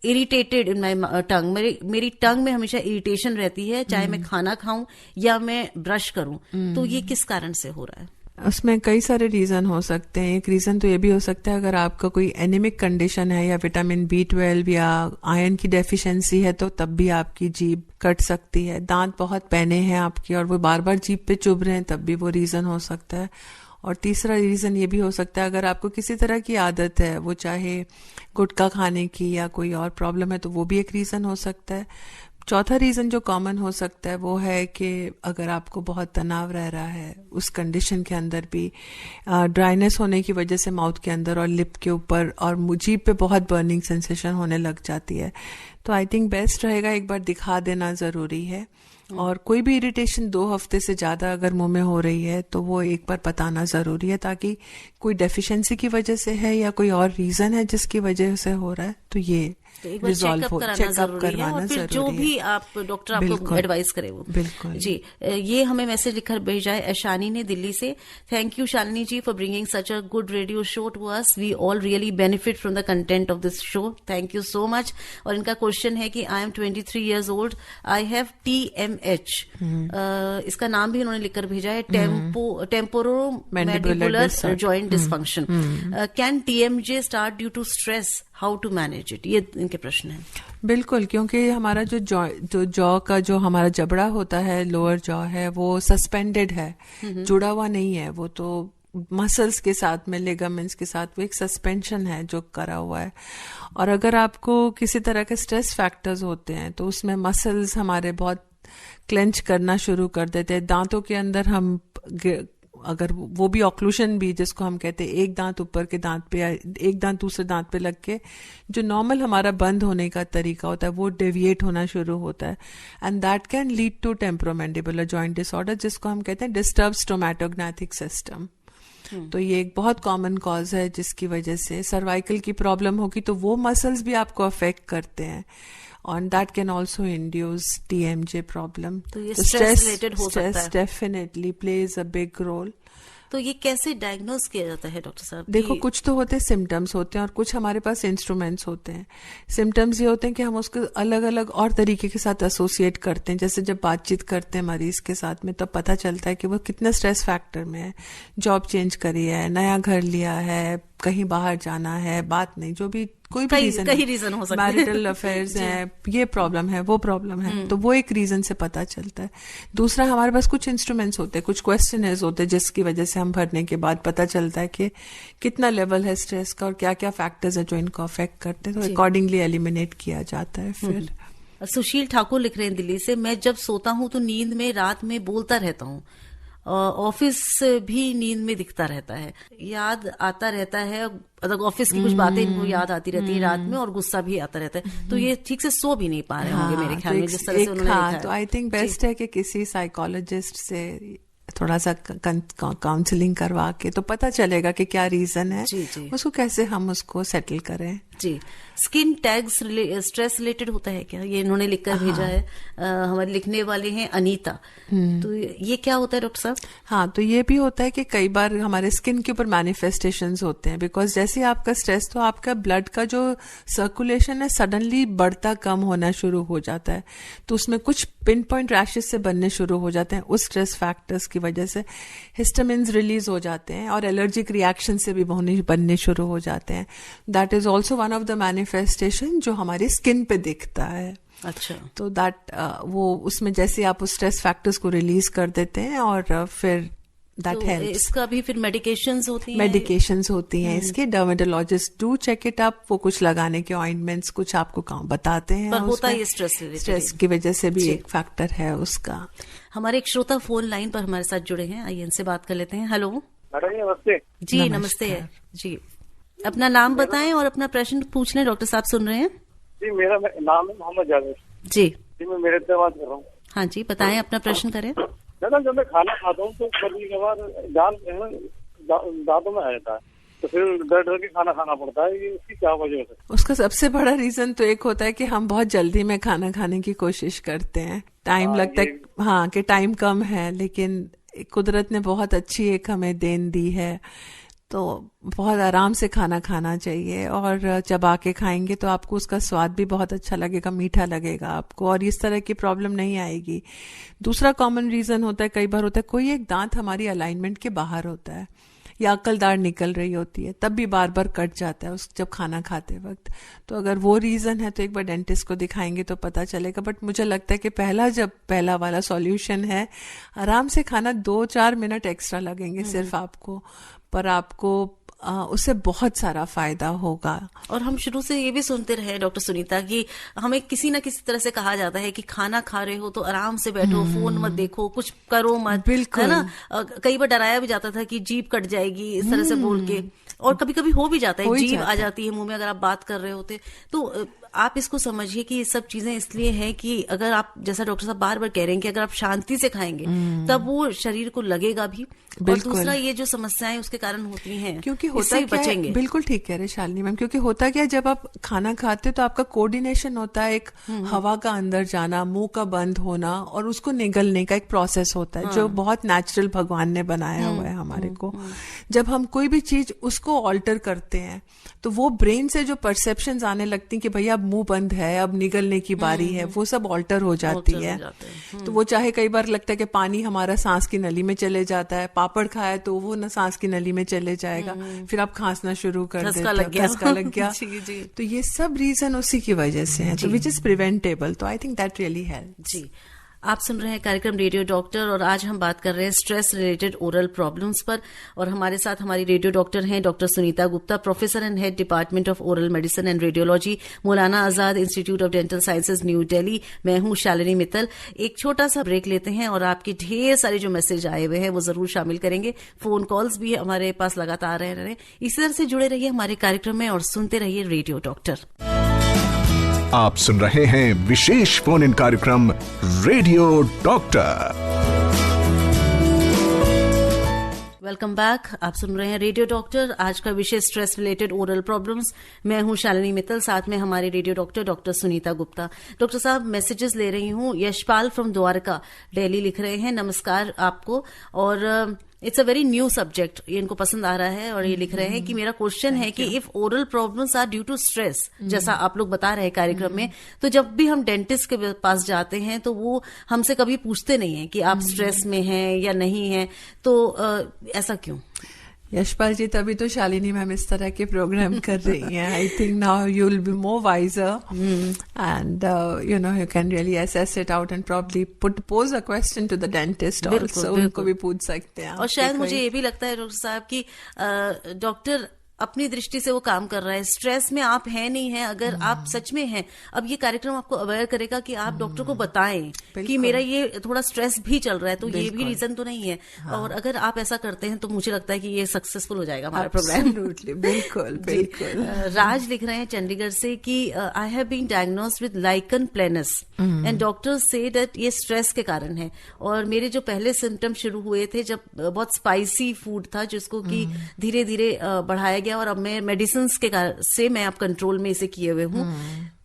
irritated in my tongue. मेरी टंग में हमेशा इरिटेशन रहती है, चाहे मैं खाना खाऊं या मैं ब्रश करूं। तो ये किस कारण से हो रहा है? उसमें कई सारे रीजन हो सकते हैं। एक रीजन तो ये भी हो सकता है अगर आपका कोई एनीमिक कंडीशन है या विटामिन B12 या आयरन की डेफिशिएंसी है, तो तब भी आपकी जीभ कट सकती है। दांत बहुत पहने हैं आपके और वो बार बार जीभ पे चुभ रहे हैं, तब भी वो रीजन हो सकता है। और तीसरा रीजन ये भी हो सकता है अगर आपको किसी तरह की आदत है, वो चाहे गुटखा खाने की या कोई और प्रॉब्लम है, तो वो भी एक रीजन हो सकता है। चौथा रीजन जो कॉमन हो सकता है वो है कि अगर आपको बहुत तनाव रह रहा है, उस कंडीशन के अंदर भी ड्राइनेस होने की वजह से माउथ के अंदर और लिप के ऊपर और जीभ पे बहुत बर्निंग सेंसेशन होने लग जाती है, तो आई थिंक बेस्ट रहेगा एक बार दिखा देना ज़रूरी है। और कोई भी इरिटेशन 2 हफ्ते से ज़्यादा अगर मुंह में हो रही है तो वो एक बार बताना ज़रूरी है, ताकि कोई डेफिशिएंसी की वजह से है या कोई और रीज़न है जिसकी वजह से हो रहा है, तो ये चेकअप करवाना जरूरी है। जो भी आप डॉक्टर आपको एडवाइस करे वो बिल्कुल जी। ये हमें मैसेज लिखकर भेजा है शालिनी ने दिल्ली से। Thank you Shalini ji for bringing such a good radio show to us. We all really benefit from the content of this show. Thank you so much. और इनका क्वेश्चन है कि I am 23 years old, I have TMH। इसका नाम भी उन्होंने लिखकर भेजा है, temporomandibular joint dysfunction. Can TMJ start due to stress? How to manage it? ये इनके प्रश्न है। बिल्कुल, क्योंकि हमारा जो जॉ का जो हमारा जबड़ा होता है, लोअर जॉ है, वो सस्पेंडेड है, जुड़ा हुआ नहीं है। वो तो मसल्स के साथ में, लिगामेंट्स के साथ वो एक सस्पेंशन है जो करा हुआ है। और अगर आपको किसी तरह के स्ट्रेस फैक्टर्स होते हैं तो उसमें मसल्स हमारे बहुत क्लेंच करना शुरू कर देते हैं। दांतों के अंदर हम अगर वो भी ऑक्लूशन भी, जिसको हम कहते हैं, एक दांत ऊपर के दांत पे या एक दांत दूसरे दांत पे लग के जो नॉर्मल हमारा बंद होने का तरीका होता है वो डेविएट होना शुरू होता है, and that can lead to temporomandibular joint disorder, जिसको हम कहते हैं डिस्टर्ब स्टोमैटोग्नाथिक सिस्टम। तो ये एक बहुत कॉमन कॉज है जिसकी वजह से सर्वाइकल की प्रॉब्लम होगी तो वो मसल्स भी आपको अफेक्ट करते हैं, and that can also induce TMJ problem. तो ये स्ट्रेस रिलेटेड हो सकता है। Stress definitely plays a big role. तो ये कैसे डायग्नोज किया जाता है डॉक्टर साहब? देखो, कुछ तो होते हैं सिम्टम्स होते हैं और कुछ हमारे पास इंस्ट्रूमेंट्स होते हैं। सिम्टम्स ये होते हैं कि हम उसको अलग अलग और तरीके के साथ एसोसिएट करते हैं। जैसे जब बातचीत करते हैं मरीज के साथ में तब पता चलता है कि वो कितना स्ट्रेस फैक्टर में है, जॉब चेंज करी है, नया घर लिया है, कहीं बाहर जाना है, बात नहीं, जो भी कोई भी रीजन हो सकता है, मैरिटल अफेयर्स हैं, ये प्रॉब्लम है, वो प्रॉब्लम है, तो वो एक रीजन से पता चलता है। दूसरा, हमारे पास कुछ इंस्ट्रूमेंट्स होते हैं, कुछ क्वेश्चनर्स होते हैं जिसकी वजह से हम भरने के बाद पता चलता है कि कितना लेवल है स्ट्रेस का और क्या क्या फैक्टर्स है जो इनको अफेक्ट करते हैं, तो अकॉर्डिंगली एलिमिनेट किया जाता है। फिर सुशील ठाकुर लिख रहे हैं दिल्ली से, मैं जब सोता हूँ तो नींद में रात में बोलता रहता हूँ, ऑफिस भी नींद में दिखता रहता है, याद आता रहता है, मतलब ऑफिस की कुछ बातें इनको याद आती रहती है रात में और गुस्सा भी आता रहता है, तो ये ठीक से सो भी नहीं पा रहे होंगे मेरे ख्याल में, जिस तरह से उन्होंने लिखा है। तो आई थिंक बेस्ट है कि किसी साइकोलॉजिस्ट से थोड़ा सा काउंसलिंग करवा के तो पता चलेगा कि क्या रीजन है, उसको कैसे हम उसको सेटल करें। जी, स्किन टैग्स स्ट्रेस रिलेटेड होता है क्या? ये इन्होंने लिखकर भेजा है, हमारे लिखने वाले हैं अनीता। तो ये क्या होता है डॉक्टर साहब? हाँ, तो ये भी होता है कि कई बार हमारे स्किन के ऊपर मैनिफेस्टेशंस होते हैं, बिकॉज जैसे आपका स्ट्रेस, तो आपका ब्लड का जो सर्कुलेशन है सडनली बढ़ता कम होना शुरू हो जाता है, तो उसमें कुछ पिन पॉइंट रैशेस से बनने शुरू हो जाते हैं उस स्ट्रेस फैक्टर्स की वजह से, हिस्टामिन्स रिलीज हो जाते हैं और एलर्जिक रिएक्शन से भी बनने शुरू हो जाते हैं। That is also one of the manifestation जो हमारी स्किन पे दिखता है। अच्छा, तो दैट वो उसमें जैसे आप उस स्ट्रेस फैक्टर्स को रिलीज कर देते हैं और फिर दैट हेल्प्स। इसका भी फिर मेडिकेशंस होती हैं इसके dermatologist do check it up, वो कुछ लगाने के ऑइंटमेंट्स कुछ आपको बताते हैं, पर होता है स्ट्रेस की वजह से भी एक फैक्टर है उसका। हमारे एक श्रोता फोन लाइन पर हमारे साथ जुड़े हैं, आइए इनसे बात कर लेते हैं। हेलो नमस्ते जी। नमस्ते जी, अपना नाम बताएं और अपना प्रश्न पूछ लें, डॉक्टर साहब सुन रहे हैं। जी, मेरा नाम है मोहम्मद जावेद जी। मैं मेरे से बात कर रहा हूँ। हाँ जी, बताएं, अपना प्रश्न करें। दादा, जब मैं खाना खाता हूँ तो कभी कभार दांतों में आ जाता है, तो फिर डर डर के खाना खाना पड़ता है, ये उसकी क्या वजह है? उसका सबसे बड़ा रीजन तो एक होता है कि हम बहुत जल्दी में खाना खाने की कोशिश करते हैं, टाइम लगता है, हाँ, कि टाइम कम है, लेकिन कुदरत ने बहुत अच्छी एक हमें देन दी है, तो बहुत आराम से खाना खाना चाहिए और चबा के खाएंगे तो आपको उसका स्वाद भी बहुत अच्छा लगेगा, मीठा लगेगा आपको, और इस तरह की प्रॉब्लम नहीं आएगी। दूसरा कॉमन रीजन होता है, कई बार होता है कोई एक दांत हमारी अलाइनमेंट के बाहर होता है या अकलदार निकल रही होती है, तब भी बार बार कट जाता है जब खाना खाते वक्त, तो अगर वो रीजन है तो एक बार डेंटिस्ट को दिखाएंगे तो पता चलेगा। बट मुझे लगता है कि पहला वाला सॉल्यूशन है, आराम से खाना, 2-4 मिनट एक्स्ट्रा लगेंगे सिर्फ आपको, पर आपको उससे बहुत सारा फायदा होगा। और हम शुरू से ये भी सुनते रहे डॉक्टर सुनीता कि हमें किसी ना किसी तरह से कहा जाता है कि खाना खा रहे हो तो आराम से बैठो, फोन मत देखो, कुछ करो मत, है ना। कई बार डराया भी जाता था कि जीभ कट जाएगी इस तरह से बोल के, और कभी कभी हो भी जाता है, जीभ आ जाती है मुंह में अगर आप बात कर रहे होते। तो आप इसको समझिए कि ये सब चीजें इसलिए हैं कि अगर आप, जैसा डॉक्टर साहब बार बार कह रहे हैं कि अगर आप शांति से खाएंगे तब वो शरीर को लगेगा भी, और दूसरा ये जो समस्याएं उसके कारण होती हैं, क्योंकि होता क्या है, बिल्कुल ठीक कह रहे शालिनी मैम, क्योंकि होता क्या, जब आप खाना खाते तो आपका कोऑर्डिनेशन होता है, एक हवा का अंदर जाना, मुंह का बंद होना और उसको निगलने का एक प्रोसेस होता है, जो बहुत नेचुरल भगवान ने बनाया हुआ है हमारे को। जब हम कोई भी चीज उसको ऑल्टर करते हैं तो वो ब्रेन से जो परसेप्शंस आने लगती हैं कि भैया अब मुंह बंद है, अब निगलने की बारी है, वो सब ऑल्टर हो जाती है। तो वो चाहे कई बार लगता है कि पानी हमारा सांस की नली में चले जाता है, पापड़ खाए तो वो ना सांस की नली में चले जाएगा, फिर आप खांसना शुरू कर देते, धसका लग गया। जी। तो ये सब रीजन उसी की वजह से है, विच इज प्रिवेंटेबल। तो I think that really help. जी, आप सुन रहे हैं कार्यक्रम रेडियो डॉक्टर, और आज हम बात कर रहे हैं स्ट्रेस रिलेटेड ओरल प्रॉब्लम्स पर, और हमारे साथ हमारी रेडियो डॉक्टर हैं doctor Sunita Gupta, professor and head department of oral medicine and radiology, Maulana Azad institute of dental sciences, New Delhi. मैं हूं शालिनी मित्तल। एक छोटा सा ब्रेक लेते हैं और आपके ढेर सारे जो मैसेज आए हुए हैं वो जरूर शामिल करेंगे, फोन कॉल्स भी हमारे पास लगातार रह रहे हैं। इसी तरह से जुड़े रहिए हमारे कार्यक्रम में और सुनते रहिए रेडियो डॉक्टर। आप सुन रहे हैं विशेष फोन इन कार्यक्रम रेडियो डॉक्टर। Welcome back. आप सुन रहे हैं रेडियो डॉक्टर। आज का विषय स्ट्रेस रिलेटेड ओरल प्रॉब्लम्स। मैं हूं शालिनी मित्तल, साथ में हमारे radio doctor doctor Sunita Gupta. Doctor साहब, मैसेजेस ले रही हूं। यशपाल फ्रॉम द्वारका दिल्ली लिख रहे हैं, नमस्कार आपको, और it's a very new subject, ये इनको पसंद आ रहा है। और ये लिख रहे हैं कि मेरा क्वेश्चन है कि if oral problems are due to stress, जैसा आप लोग बता रहे हैं कार्यक्रम में, तो जब भी हम डेंटिस्ट के पास जाते हैं तो वो हमसे कभी पूछते नहीं है कि आप स्ट्रेस में हैं या नहीं हैं, तो ऐसा क्यों? यशपाल जी, तभी तो शालिनी मैम इस तरह के प्रोग्राम कर रही हैं. I think now you will be more wiser and you know you can really assess it out and probably pose a question to the dentist also. उनको भी पूछ सकते हैं. और शायद मुझे ये भी लगता है डॉक्टर साहब कि डॉक्टर अपनी दृष्टि से वो काम कर रहा है. स्ट्रेस में आप हैं नहीं हैं, अगर आप सच में हैं, अब ये कार्यक्रम आपको अवेयर करेगा कि आप डॉक्टर को बताएं कि मेरा ये थोड़ा स्ट्रेस भी चल रहा है, तो ये भी रीजन तो नहीं है. और अगर आप ऐसा करते हैं तो मुझे लगता है कि ये सक्सेसफुल हो जाएगा हमारा प्रोग्राम. बिल्कुल बिल्कुल. राज लिख रहे हैं चंडीगढ़ से कि I have been diagnosed with lichen planus and doctors से दैट ये स्ट्रेस के कारण है. और मेरे जो पहले सिम्टम शुरू हुए थे जब बहुत स्पाइसी फूड था, जिसको कि धीरे धीरे बढ़ाया गया, और अब मैं मेडिसिन के से मैं अब कंट्रोल में इसे किए हुए हूँ.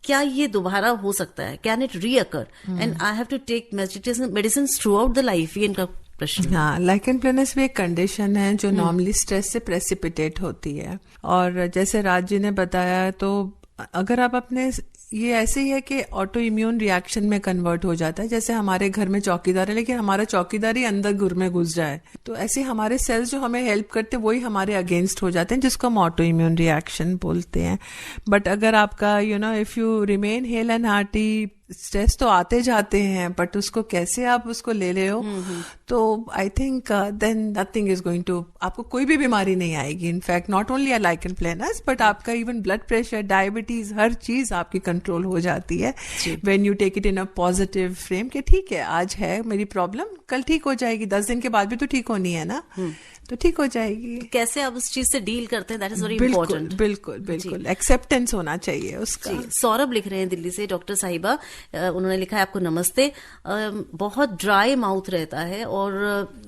क्या ये दोबारा हो सकता है? Can it reoccur and I have to take medicine throughout the life? ये इनका प्रश्न. हाँ, लाइकन प्लेनस भी एक कंडीशन है जो नॉर्मली स्ट्रेस से प्रेसिपिटेट होती है. और जैसे राज जी ने बताया, तो अगर आप अपने, ये ऐसे ही है कि ऑटो इम्यून रिएक्शन में कन्वर्ट हो जाता है. जैसे हमारे घर में चौकीदार है, लेकिन हमारा चौकीदार ही अंदर घर में घुस जाए, तो ऐसे हमारे सेल्स जो हमें हेल्प करते हैं वही हमारे अगेंस्ट हो जाते हैं, जिसको हम ऑटो इम्यून रिएक्शन बोलते हैं. बट अगर आपका if you remain hello and hearty, stress तो आते जाते हैं, बट उसको कैसे आप उसको ले रहे हो, तो I think then nothing is going to, आपको कोई भी बीमारी नहीं आएगी. In fact not only lichen planus, but आपका इवन ब्लड प्रेशर, डायबिटीज, हर चीज आपकी कंट्रोल हो जाती है when you take it in a positive frame कि ठीक है, आज है मेरी प्रॉब्लम, कल ठीक हो जाएगी. 10 दिन के बाद भी तो ठीक होनी है ना, तो ठीक हो जाएगी. कैसे आप उस चीज से डील करते हैं, दैट इज वेरी इंपॉर्टेंट. बिल्कुल बिल्कुल, एक्सेप्टेंस होना चाहिए उसका. सौरभ लिख रहे हैं दिल्ली से, डॉक्टर साहिबा, उन्होंने लिखा है आपको नमस्ते. बहुत ड्राई माउथ रहता है और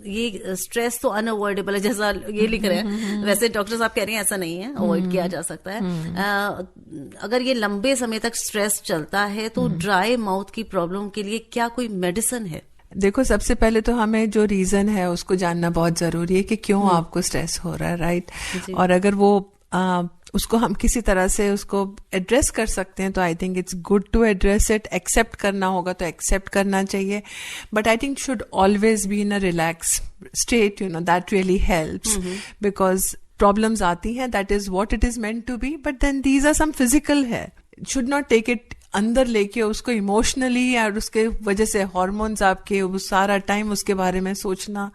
ये स्ट्रेस तो अनअवॉइडेबल है, जैसा ये लिख रहे हैं. वैसे डॉक्टर साहब कह रहे हैं ऐसा नहीं है, अवॉइड किया जा सकता है. अगर ये लंबे समय तक स्ट्रेस चलता है तो ड्राई माउथ की प्रॉब्लम के लिए क्या कोई मेडिसिन है? देखो, सबसे पहले तो हमें जो रीजन है उसको जानना बहुत जरूरी है कि क्यों आपको स्ट्रेस हो रहा है, राइट. और अगर वो उसको हम किसी तरह से उसको एड्रेस कर सकते हैं, तो I think it's good to address it. Accept करना होगा तो एक्सेप्ट करना चाहिए, but I think should always be in a relax state, that really helps. Because problems आती हैं, that is what it is meant to be, but then these are some physical है. Should not take it अंदर लेके उसको emotionally, और उसके वजह से हार्मोन्स आपके सारा टाइम उसके बारे में सोचना.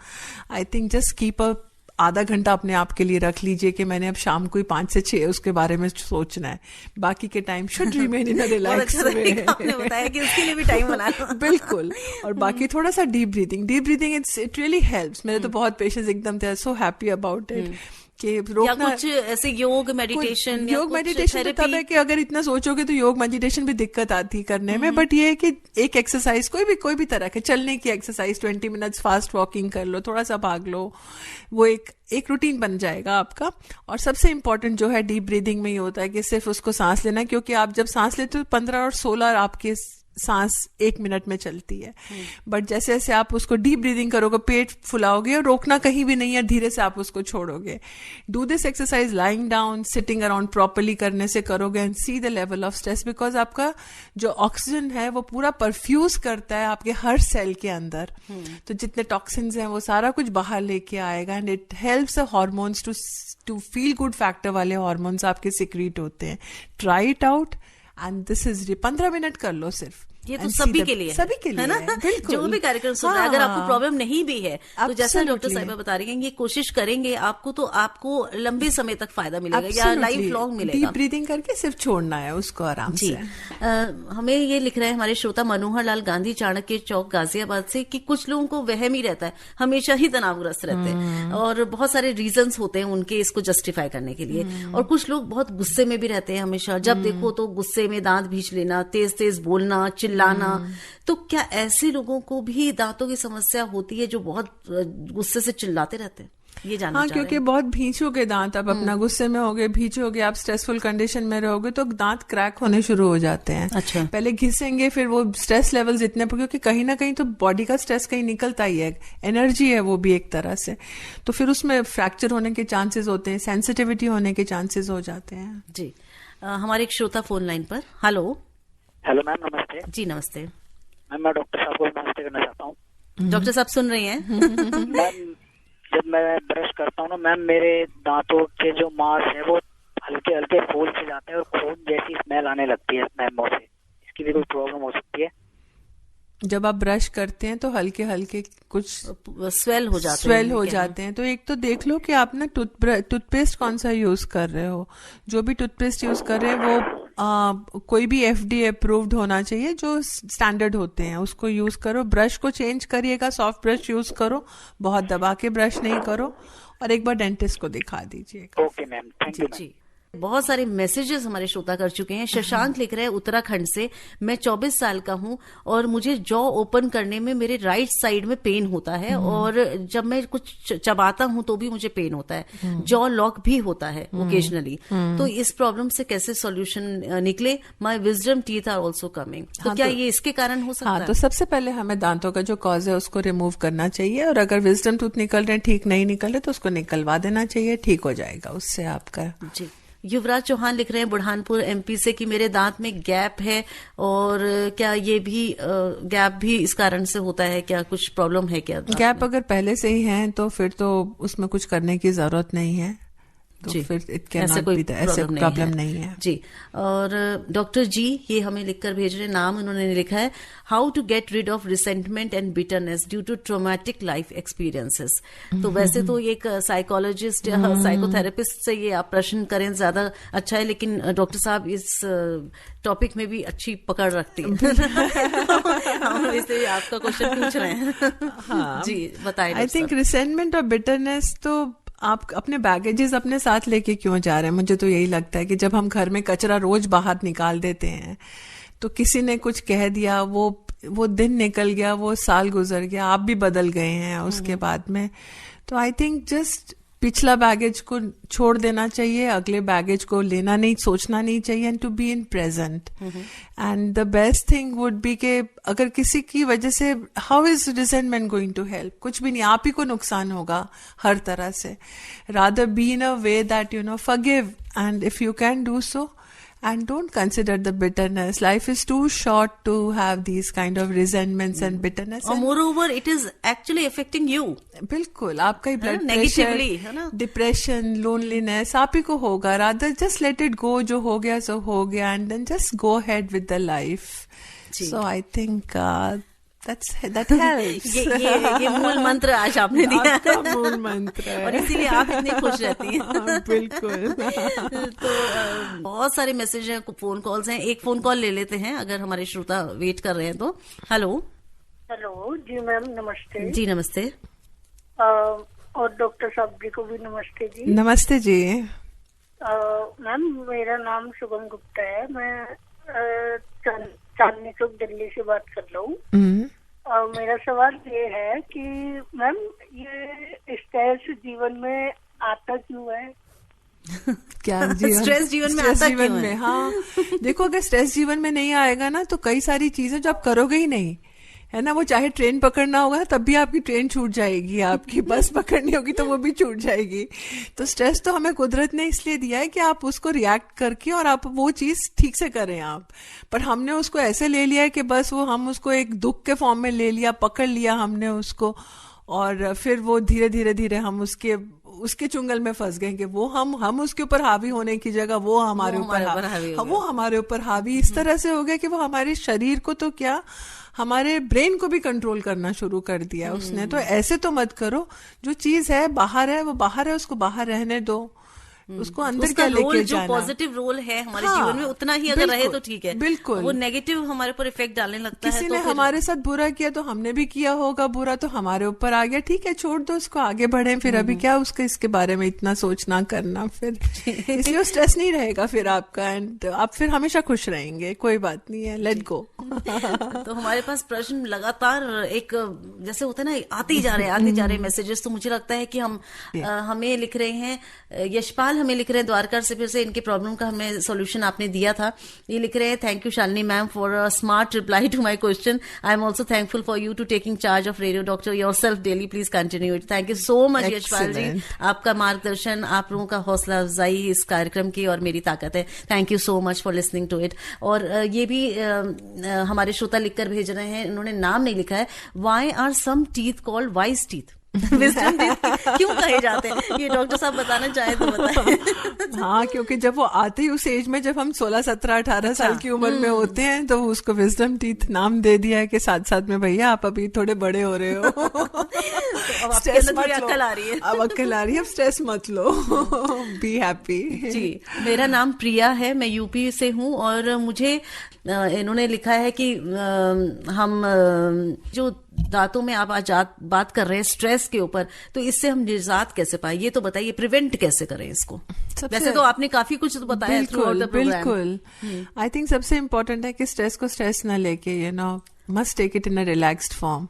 आई थिंक जस्ट कीप अ आधा घंटा अपने आप के लिए रख लीजिए कि मैंने अब शाम को ही 5 से 6 उसके बारे में सोचना है. बाकी के time should remain in a relax way. आपने बताया कि उसके लिए भी टाइम बनाना. बिल्कुल. और बाकी थोड़ा सा deep breathing it really helps. मेरे तो बहुत पेशेंट्स एकदम they are so happy about it कि रोकना. या कुछ ऐसे योग मेडिटेशन तो तब है कि अगर इतना सोचोगे तो योग मेडिटेशन भी दिक्कत आती करने में. बट ये है कि एक एक्सरसाइज, कोई भी तरह के चलने की एक्सरसाइज, 20 मिनट्स फास्ट वॉकिंग कर लो, थोड़ा सा भाग लो, वो एक रूटीन बन जाएगा आपका. और सबसे इंपॉर्टेंट जो है डीप ब्रीदिंग में ही होता है कि सिर्फ उसको सांस लेना, क्योंकि आप जब सांस लेते हो 15 और 16 आपके सांस 1 मिनट में चलती है. बट जैसे जैसे आप उसको डीप ब्रीदिंग करोगे, पेट फुलाओगे, और रोकना कहीं भी नहीं है, धीरे से आप उसको छोड़ोगे. Do this exercise lying down, sitting around properly करने से करोगे, and see the level of stress, because आपका जो ऑक्सीजन है वो पूरा परफ्यूज करता है आपके हर सेल के अंदर. तो जितने टॉक्सिन्स हैं वो सारा कुछ बाहर लेके आएगा, and it helps the hormones to feel good factor वाले हार्मोन्स आपके सिक्रीट होते हैं. Try it out, and this is 15 minute कर लो सिर्फ. ये तो सभी के लिए है ना, जो भी कार्यक्रम सुन रहे हैं. अगर आपको प्रॉब्लम नहीं भी है तो जैसा डॉक्टर साहिबा बता रही हैं, ये कोशिश करेंगे आपको, तो आपको लंबे समय तक फायदा मिलेगा या लाइफ लॉन्ग मिलेगा. डीप ब्रीदिंग करके सिर्फ छोड़ना है उसको आराम से. हमें ये लिख रहे हैं हमारे श्रोता मनोहर लाल गांधी, चाणक्य चौक, गाजियाबाद से, कि कुछ लोगों को वहम ही रहता है, हमेशा ही तनावग्रस्त रहते हैं, और बहुत सारे रीजंस होते हैं उनके इसको जस्टिफाई करने के लिए. और कुछ लोग बहुत गुस्से में भी रहते हैं, हमेशा जब देखो तो गुस्से में दांत भींच लेना, तेज तेज बोलना, चिल्लाना. तो क्या ऐसे लोगों को भी दांतों की समस्या होती है जो बहुत गुस्से से चिल्लाते रहते हैं? ये जानना हाँ, चाह रहे क्योंकि हैं। बहुत भींचोगे दांत, आप अपना गुस्से में होगे, भींचोगे, आप स्ट्रेसफुल कंडीशन में रहोगे तो दांत क्रैक होने शुरू हो जाते हैं। अच्छा। पहले घिसेंगे, फिर वो स्ट्रेस लेवल्स इतने, क्योंकि कहीं ना कहीं तो बॉडी का स्ट्रेस कहीं निकलता ही है, एनर्जी है वो भी एक तरह से, तो फिर उसमें फ्रैक्चर होने के चांसेस होते हैं, सेंसिटिविटी होने के चांसेस हो जाते हैं। जी। हमारे एक श्रोता फोन लाइन पर। हेलो। हेलो मैम, नमस्ते। जी नमस्ते। मैम, मैं डॉक्टर साहब को नमस्ते करना चाहता हूँ। डॉक्टर साहब सुन रही हैं? मैम, जब मैं ब्रश करता हूँ ना मैम, मेरे दांतों के जो मांस है वो हल्के हल्के फूल से जाते हैं और खून जैसी स्मेल आने लगती है मैम मुंह से। इसकी भी कोई प्रॉब्लम हो सकती है? जब आप ब्रश करते हैं तो हल्के हल्के कुछ स्वेल हो जाते हैं। तो एक तो देख लो कि आप ना टूथपेस्ट कौन सा यूज कर रहे हो। जो भी टूथपेस्ट यूज कर रहे हैं वो कोई भी FDA अप्रूव्ड होना चाहिए, जो स्टैंडर्ड होते हैं उसको यूज करो। ब्रश को चेंज करिएगा, सॉफ्ट ब्रश यूज करो, बहुत दबा के ब्रश नहीं करो, और एक बार डेंटिस्ट को दिखा दीजिएगा। Okay ma'am, thank you. जी। बहुत सारे मैसेजेस हमारे श्रोता कर चुके हैं। शशांक लिख रहे हैं उत्तराखंड से, मैं 24 साल का हूं और मुझे जॉ ओपन करने में मेरे राइट साइड में पेन होता है, और जब मैं कुछ चबाता हूं तो भी मुझे पेन होता है। जॉ लॉक भी होता है ओकेजनली। तो इस प्रॉब्लम से कैसे सॉल्यूशन निकले? My wisdom teeth are also coming. तो क्या ये इसके कारण हो सकता है? तो सबसे पहले हमें दांतों का जो कॉज है उसको रिमूव करना चाहिए, और अगर विजडम टूथ निकल रहे हैं, ठीक नहीं निकल रहे, तो उसको निकलवा देना चाहिए, ठीक हो जाएगा उससे आपका। जी। युवराज चौहान लिख रहे हैं बुरहानपुर MP से कि मेरे दांत में गैप है, और क्या ये भी गैप भी इस कारण से होता है? क्या कुछ प्रॉब्लम है क्या? गैप अगर पहले से ही है तो फिर तो उसमें कुछ करने की जरूरत नहीं है, तो जी, फिर ऐसे कोई प्रॉब्लम नहीं है। जी। और डॉक्टर जी ये हमें लिखकर भेज रहे, नाम उन्होंने लिखा है, how to get rid of resentment and bitterness due to traumatic life experiences. तो वैसे तो एक साइकोलॉजिस्ट या साइकोथेरेपिस्ट से ये आप प्रश्न करें ज्यादा अच्छा है, लेकिन डॉक्टर साहब इस टॉपिक में भी अच्छी पकड़ रखती है। हम इसलिए आपका क्वेश्चन पूछ रहे हैं। हाँ, जी बताइए। आई थिंक रिसेंटमेंट और बिटरनेस तो आप अपने बैगेजेस अपने साथ लेके क्यों जा रहे हैं? मुझे तो यही लगता है कि जब हम घर में कचरा रोज बाहर निकाल देते हैं, तो किसी ने कुछ कह दिया, वो दिन निकल गया, वो साल गुजर गया, आप भी बदल गए हैं उसके बाद में। तो आई थिंक जस्ट पिछला बैगेज को छोड़ देना चाहिए, अगले बैगेज को लेना नहीं, सोचना नहीं चाहिए, and to be in present. And the best thing would be के अगर किसी की वजह से, how is resentment going to help? कुछ भी नहीं, आप ही को नुकसान होगा हर तरह से। Rather be in a way that forgive, and if you can do so, and don't consider the bitterness. Life is too short to have these kind of resentments and bitterness. और moreover, it is actually affecting you. बिल्कुल, आपका ही blood Negatively, है pressure, ना? Depression, loneliness आप ही को होगा। Rather just let it go, जो हो गया सो हो गया, and then just go ahead with the life. So I think that helps. ये मूल मंत्र आज आपने दिया है। मूल मंत्र है। और इसीलिए आप इतनी खुश रहती हैं। बिल्कुल। तो बहुत सारे मैसेज हैं, फोन कॉल्स हैं। एक फोन कॉल ले लेते हैं अगर हमारे श्रोता वेट कर रहे हैं तो। हेलो। हेलो जी मैम, नमस्ते। जी नमस्ते। और डॉक्टर साहब जी को भी नमस्ते जी। नमस्ते जी। मैम मेरा नाम शुभम गुप्ता है, मैं चांदनी चौक दिल्ली से बात कर रहा हूँ। मेरा सवाल ये है कि मैम ये स्ट्रेस जीवन में आता क्यों है? क्या स्ट्रेस जीवन में आता क्यों है? हाँ, देखो अगर स्ट्रेस जीवन में नहीं आएगा ना, तो कई सारी चीजें जो आप करोगे ही नहीं, है ना। वो चाहे ट्रेन पकड़ना होगा तब भी आपकी ट्रेन छूट जाएगी, आपकी बस पकड़नी होगी तो वो भी छूट जाएगी। तो स्ट्रेस तो हमें कुदरत ने इसलिए दिया है कि आप उसको रिएक्ट करके और आप वो चीज ठीक से करें आप। पर हमने उसको ऐसे ले लिया है कि बस वो हम उसको एक दुख के फॉर्म में ले लिया, पकड़ लिया हमने उसको, और फिर वो धीरे धीरे धीरे हम उसके चुंगल में फंस गए कि वो हम उसके ऊपर हावी होने की जगह वो हमारे ऊपर हावी इस तरह से हो गया कि वो हमारे शरीर को तो क्या, हमारे ब्रेन को भी कंट्रोल करना शुरू कर दिया उसने। तो ऐसे तो मत करो, जो चीज है बाहर है वो बाहर है, उसको बाहर रहने दो, उसको अंदर क्या लेके जाना, जो पॉजिटिव रोल है हमारे जीवन में उतना ही अगर रहे तो ठीक है। बिल्कुल, वो नेगेटिव हमारे ऊपर इफेक्ट डालने लगता है। किसी ने हमारे साथ बुरा किया तो हमने भी किया होगा बुरा, तो हमारे ऊपर आ गया, ठीक है छोड़ दो उसको, आगे बढ़े। फिर अभी क्या उसके इसके बारे में इतना सोचना करना, फिर इसलिए स्ट्रेस नहीं रहेगा फिर आपका, एंड आप फिर हमेशा खुश रहेंगे। कोई बात नहीं है, लेट गो। तो हमारे पास प्रश्न लगातार एक जैसे होता है ना, आते ही जा रहे मैसेजेस। तो मुझे लगता है कि हमें लिख रहे हैं, यशपाल हमें लिख रहे हैं द्वारका से, फिर से इनके प्रॉब्लम का हमें सॉल्यूशन आपने दिया था। ये लिख रहे हैं, thank you Shalini ma'am for a smart reply to my question. I am also thankful for you to taking charge of radio doctor yourself daily, please continue it. Thank you so much Yashpal ji, आपका मार्गदर्शन, आप लोगों का हौसला अफजाई इस कार्यक्रम की और मेरी ताकत है। Thank you so much for listening to it. और ये भी हमारे श्रोता लिखकर भेज रहे हैं, इन्होंने नाम नहीं लिखा है, why are some teeth called wise teeth? Wisdom teeth क्यों कहे जाते हैं, ये डॉक्टर साहब बताना चाहे तो बताएं। हाँ, क्योंकि जब वो आते ही उस एज में, जब हम 16, 17, 18 साल की उम्र में होते हैं, तो उसको विजडम टीथ नाम दे दिया है कि साथ साथ में भैया आप अभी थोड़े बड़े हो रहे हो, तो स्ट्रेस मत लो, अक्ल आ रही है, अब अक्ल आ रही है, अब स्ट्रेस मत लो, बी हैप्पी। जी, मेरा नाम प्रिया है, मैं यूपी से हूँ, और मुझे इन्होंने लिखा है कि हम जो दांतों में आप आज बात कर रहे हैं स्ट्रेस के ऊपर, तो इससे हम निजात कैसे पाए, ये तो बताइए, प्रिवेंट कैसे करें इसको? वैसे तो आपने काफी कुछ तो बताया थ्रू आउट द प्रोग्राम। बिल्कुल, आई थिंक सबसे इम्पोर्टेंट है कि स्ट्रेस को स्ट्रेस ना लेके, you know, must take it in a relaxed form,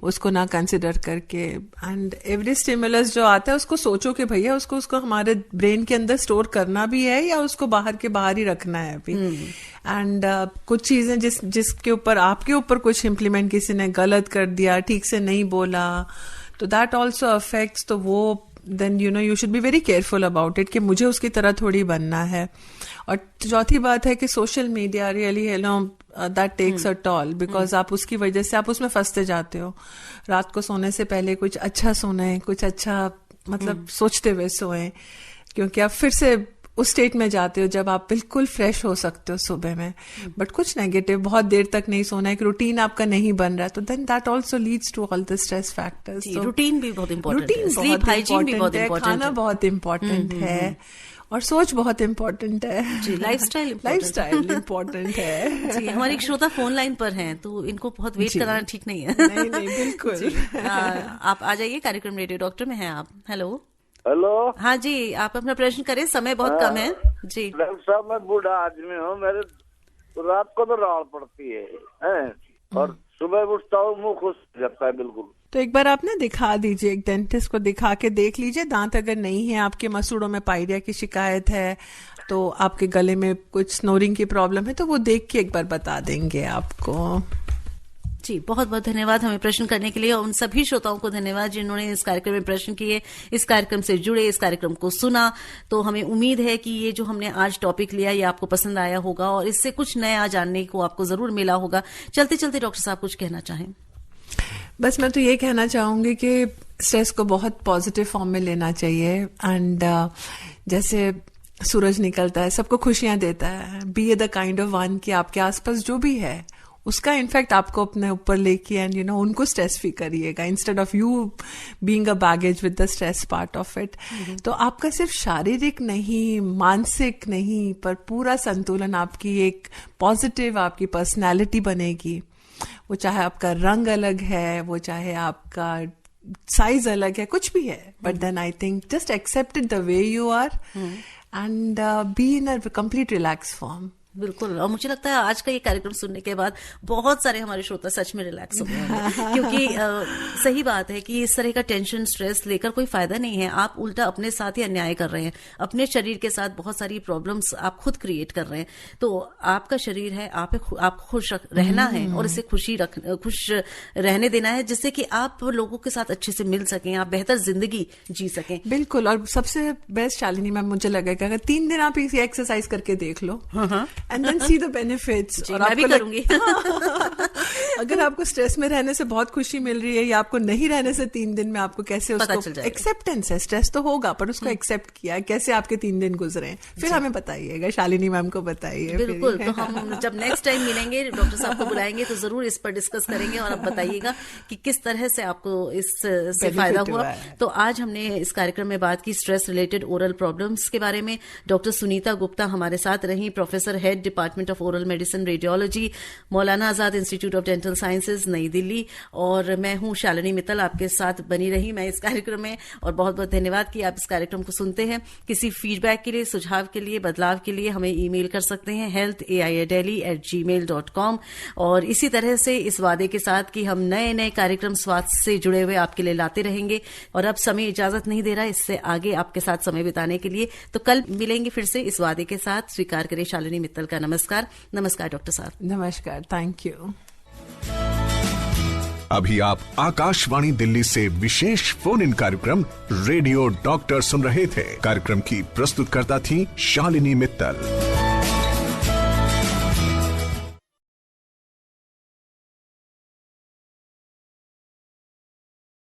उसको ना कंसिडर करके, एंड एवरी स्टिमुलस जो आता है उसको सोचो कि भैया उसको हमारे ब्रेन के अंदर स्टोर करना भी है या उसको बाहर के बाहर ही रखना है अभी। एंड कुछ चीजें जिसके ऊपर आपके ऊपर कुछ इम्प्लीमेंट किसी ने गलत कर दिया, ठीक से नहीं बोला, तो दैट ऑल्सो अफेक्ट्स, तो वो then you know you should be very careful about it कि मुझे उसकी तरह थोड़ी बनना है। और चौथी बात है कि social media really you know that takes a toll, because आप उसकी वजह से आप उसमें फंसते जाते हो। रात को सोने से पहले कुछ अच्छा सुने, कुछ अच्छा मतलब सोचते हुए सोएं, क्योंकि आप फिर से उस स्टेट में जाते हो जब आप बिल्कुल फ्रेश हो सकते हो सुबह में। बट कुछ नेगेटिव, बहुत देर तक नहीं सोना, एक रूटीन आपका नहीं बन रहा है, तो then that also leads to all the stress factors. Routine भी बहुत इंपॉर्टेंट है, स्लीप हाइजीन भी बहुत इंपॉर्टेंट है, खाना बहुत इंपॉर्टेंट है, और सोच बहुत इंपॉर्टेंट है जी, लाइफस्टाइल इंपॉर्टेंट है जी। हमारे एक श्रोता फोन लाइन पर हैं, तो इनको बहुत वेट कराना ठीक नहीं है। नहीं बिल्कुल। आप आ जाइए, कार्यक्रम रेडियो डॉक्टर में हैं आप। हेलो हाँ जी, आप अपना प्रश्न करें, समय बहुत कम है जी। डॉक्टर साहब, मैं बूढ़ा आदमी हूँ, मेरे रात को तो राड़ पड़ती है और सुबह उठता हूँ मुंह खुश जाता है बिल्कुल। तो एक बार आप ना दिखा दीजिए, एक डेंटिस्ट को दिखा के देख लीजिए। दांत अगर नहीं है, आपके मसूड़ों में पायरिया की शिकायत है, तो आपके गले में कुछ स्नोरिंग की प्रॉब्लम है, तो वो देख के एक बार बता देंगे आपको। जी, बहुत बहुत धन्यवाद हमें प्रश्न करने के लिए, और उन सभी श्रोताओं को धन्यवाद जिन्होंने इस कार्यक्रम में प्रश्न किए, इस कार्यक्रम से जुड़े, इस कार्यक्रम को सुना। तो हमें उम्मीद है कि ये जो हमने आज टॉपिक लिया ये आपको पसंद आया होगा और इससे कुछ नया जानने को आपको जरूर मिला होगा। चलते चलते डॉक्टर साहब कुछ कहना चाहें? बस मैं तो ये कहना चाहूंगी कि स्ट्रेस को बहुत पॉजिटिव फॉर्म में लेना चाहिए, एंड जैसे सूरज निकलता है, सबको खुशियां देता है, be the kind of one कि आपके आसपास जो भी है उसका इनफैक्ट आपको अपने ऊपर लेके, एंड यू नो उनको स्ट्रेस फ्री करिएगा, instead of you being a baggage with the stress part of it. तो आपका सिर्फ शारीरिक नहीं, मानसिक नहीं, पर पूरा संतुलन, आपकी एक पॉजिटिव आपकी पर्सनैलिटी बनेगी। वो चाहे आपका रंग अलग है, वो चाहे आपका साइज अलग है, कुछ भी है, but then I think just accept it the way you are and be in a complete relax form. बिल्कुल, और मुझे लगता है आज का ये कार्यक्रम सुनने के बाद बहुत सारे हमारे श्रोता सच में रिलैक्स हो गए हैं, क्योंकि सही बात है कि इस तरह का टेंशन स्ट्रेस लेकर कोई फायदा नहीं है। आप उल्टा अपने साथ ही अन्याय कर रहे हैं, अपने शरीर के साथ बहुत सारी प्रॉब्लम्स आप खुद क्रिएट कर रहे हैं। तो आपका शरीर है, आप खुश रहना है और इसे खुश रहने देना है, जिससे कि आप लोगों के साथ अच्छे से मिल सकें, आप बेहतर जिंदगी जी सकें। बिल्कुल, और सबसे बेस्ट शालिनी मैम मुझे लगेगा अगर 3 दिन आप इसी एक्सरसाइज करके देख लो, and then see the benefits. और मैं भी करूंगी। अगर आपको स्ट्रेस में रहने से बहुत खुशी मिल रही है या आपको नहीं रहने से 3 दिन में आपको कैसे उसको एक्सेप्टेंस है, स्ट्रेस तो होगा पर उसको एक्सेप्ट किया, कैसे आपके 3 दिन गुजरे, फिर हमें बताइएगा, शालिनी मैम को बताइए। बिल्कुल, तो हम जब नेक्स्ट टाइम मिलेंगे, डॉक्टर साहब को बुलाएंगे तो जरूर इस पर डिस्कस करेंगे और आप बताइएगा कि किस तरह से आपको इससे फायदा हुआ। तो आज हमने इस कार्यक्रम में बात की स्ट्रेस रिलेटेड ओरल प्रॉब्लम्स के बारे में। डॉक्टर सुनीता गुप्ता हमारे साथ रही, professor head department of oral medicine radiology, Maulana Azad institute of dental sciences, नई दिल्ली। और मैं हूं शालिनी मित्तल, आपके साथ बनी रही मैं इस कार्यक्रम में। और बहुत बहुत धन्यवाद कि आप इस कार्यक्रम को सुनते हैं। किसी फीडबैक के लिए, सुझाव के लिए, बदलाव के लिए हमें ईमेल कर सकते हैं healthaidelhi@gmail.com। और इसी तरह से इस वादे के साथ कि हम नए नए कार्यक्रम स्वास्थ्य से जुड़े हुए आपके लिए लाते रहेंगे। और अब समय इजाजत नहीं दे रहा इससे आगे आपके साथ समय बिताने के लिए, तो कल मिलेंगे फिर से इस वादे के साथ। स्वीकार करें शालिनी मित्तल का नमस्कार। नमस्कार डॉक्टर साहब। नमस्कार, थैंक यू। अभी आप आकाशवाणी दिल्ली से विशेष फोन इन कार्यक्रम रेडियो डॉक्टर सुन रहे थे। कार्यक्रम की प्रस्तुतकर्ता थी शालिनी मित्तल।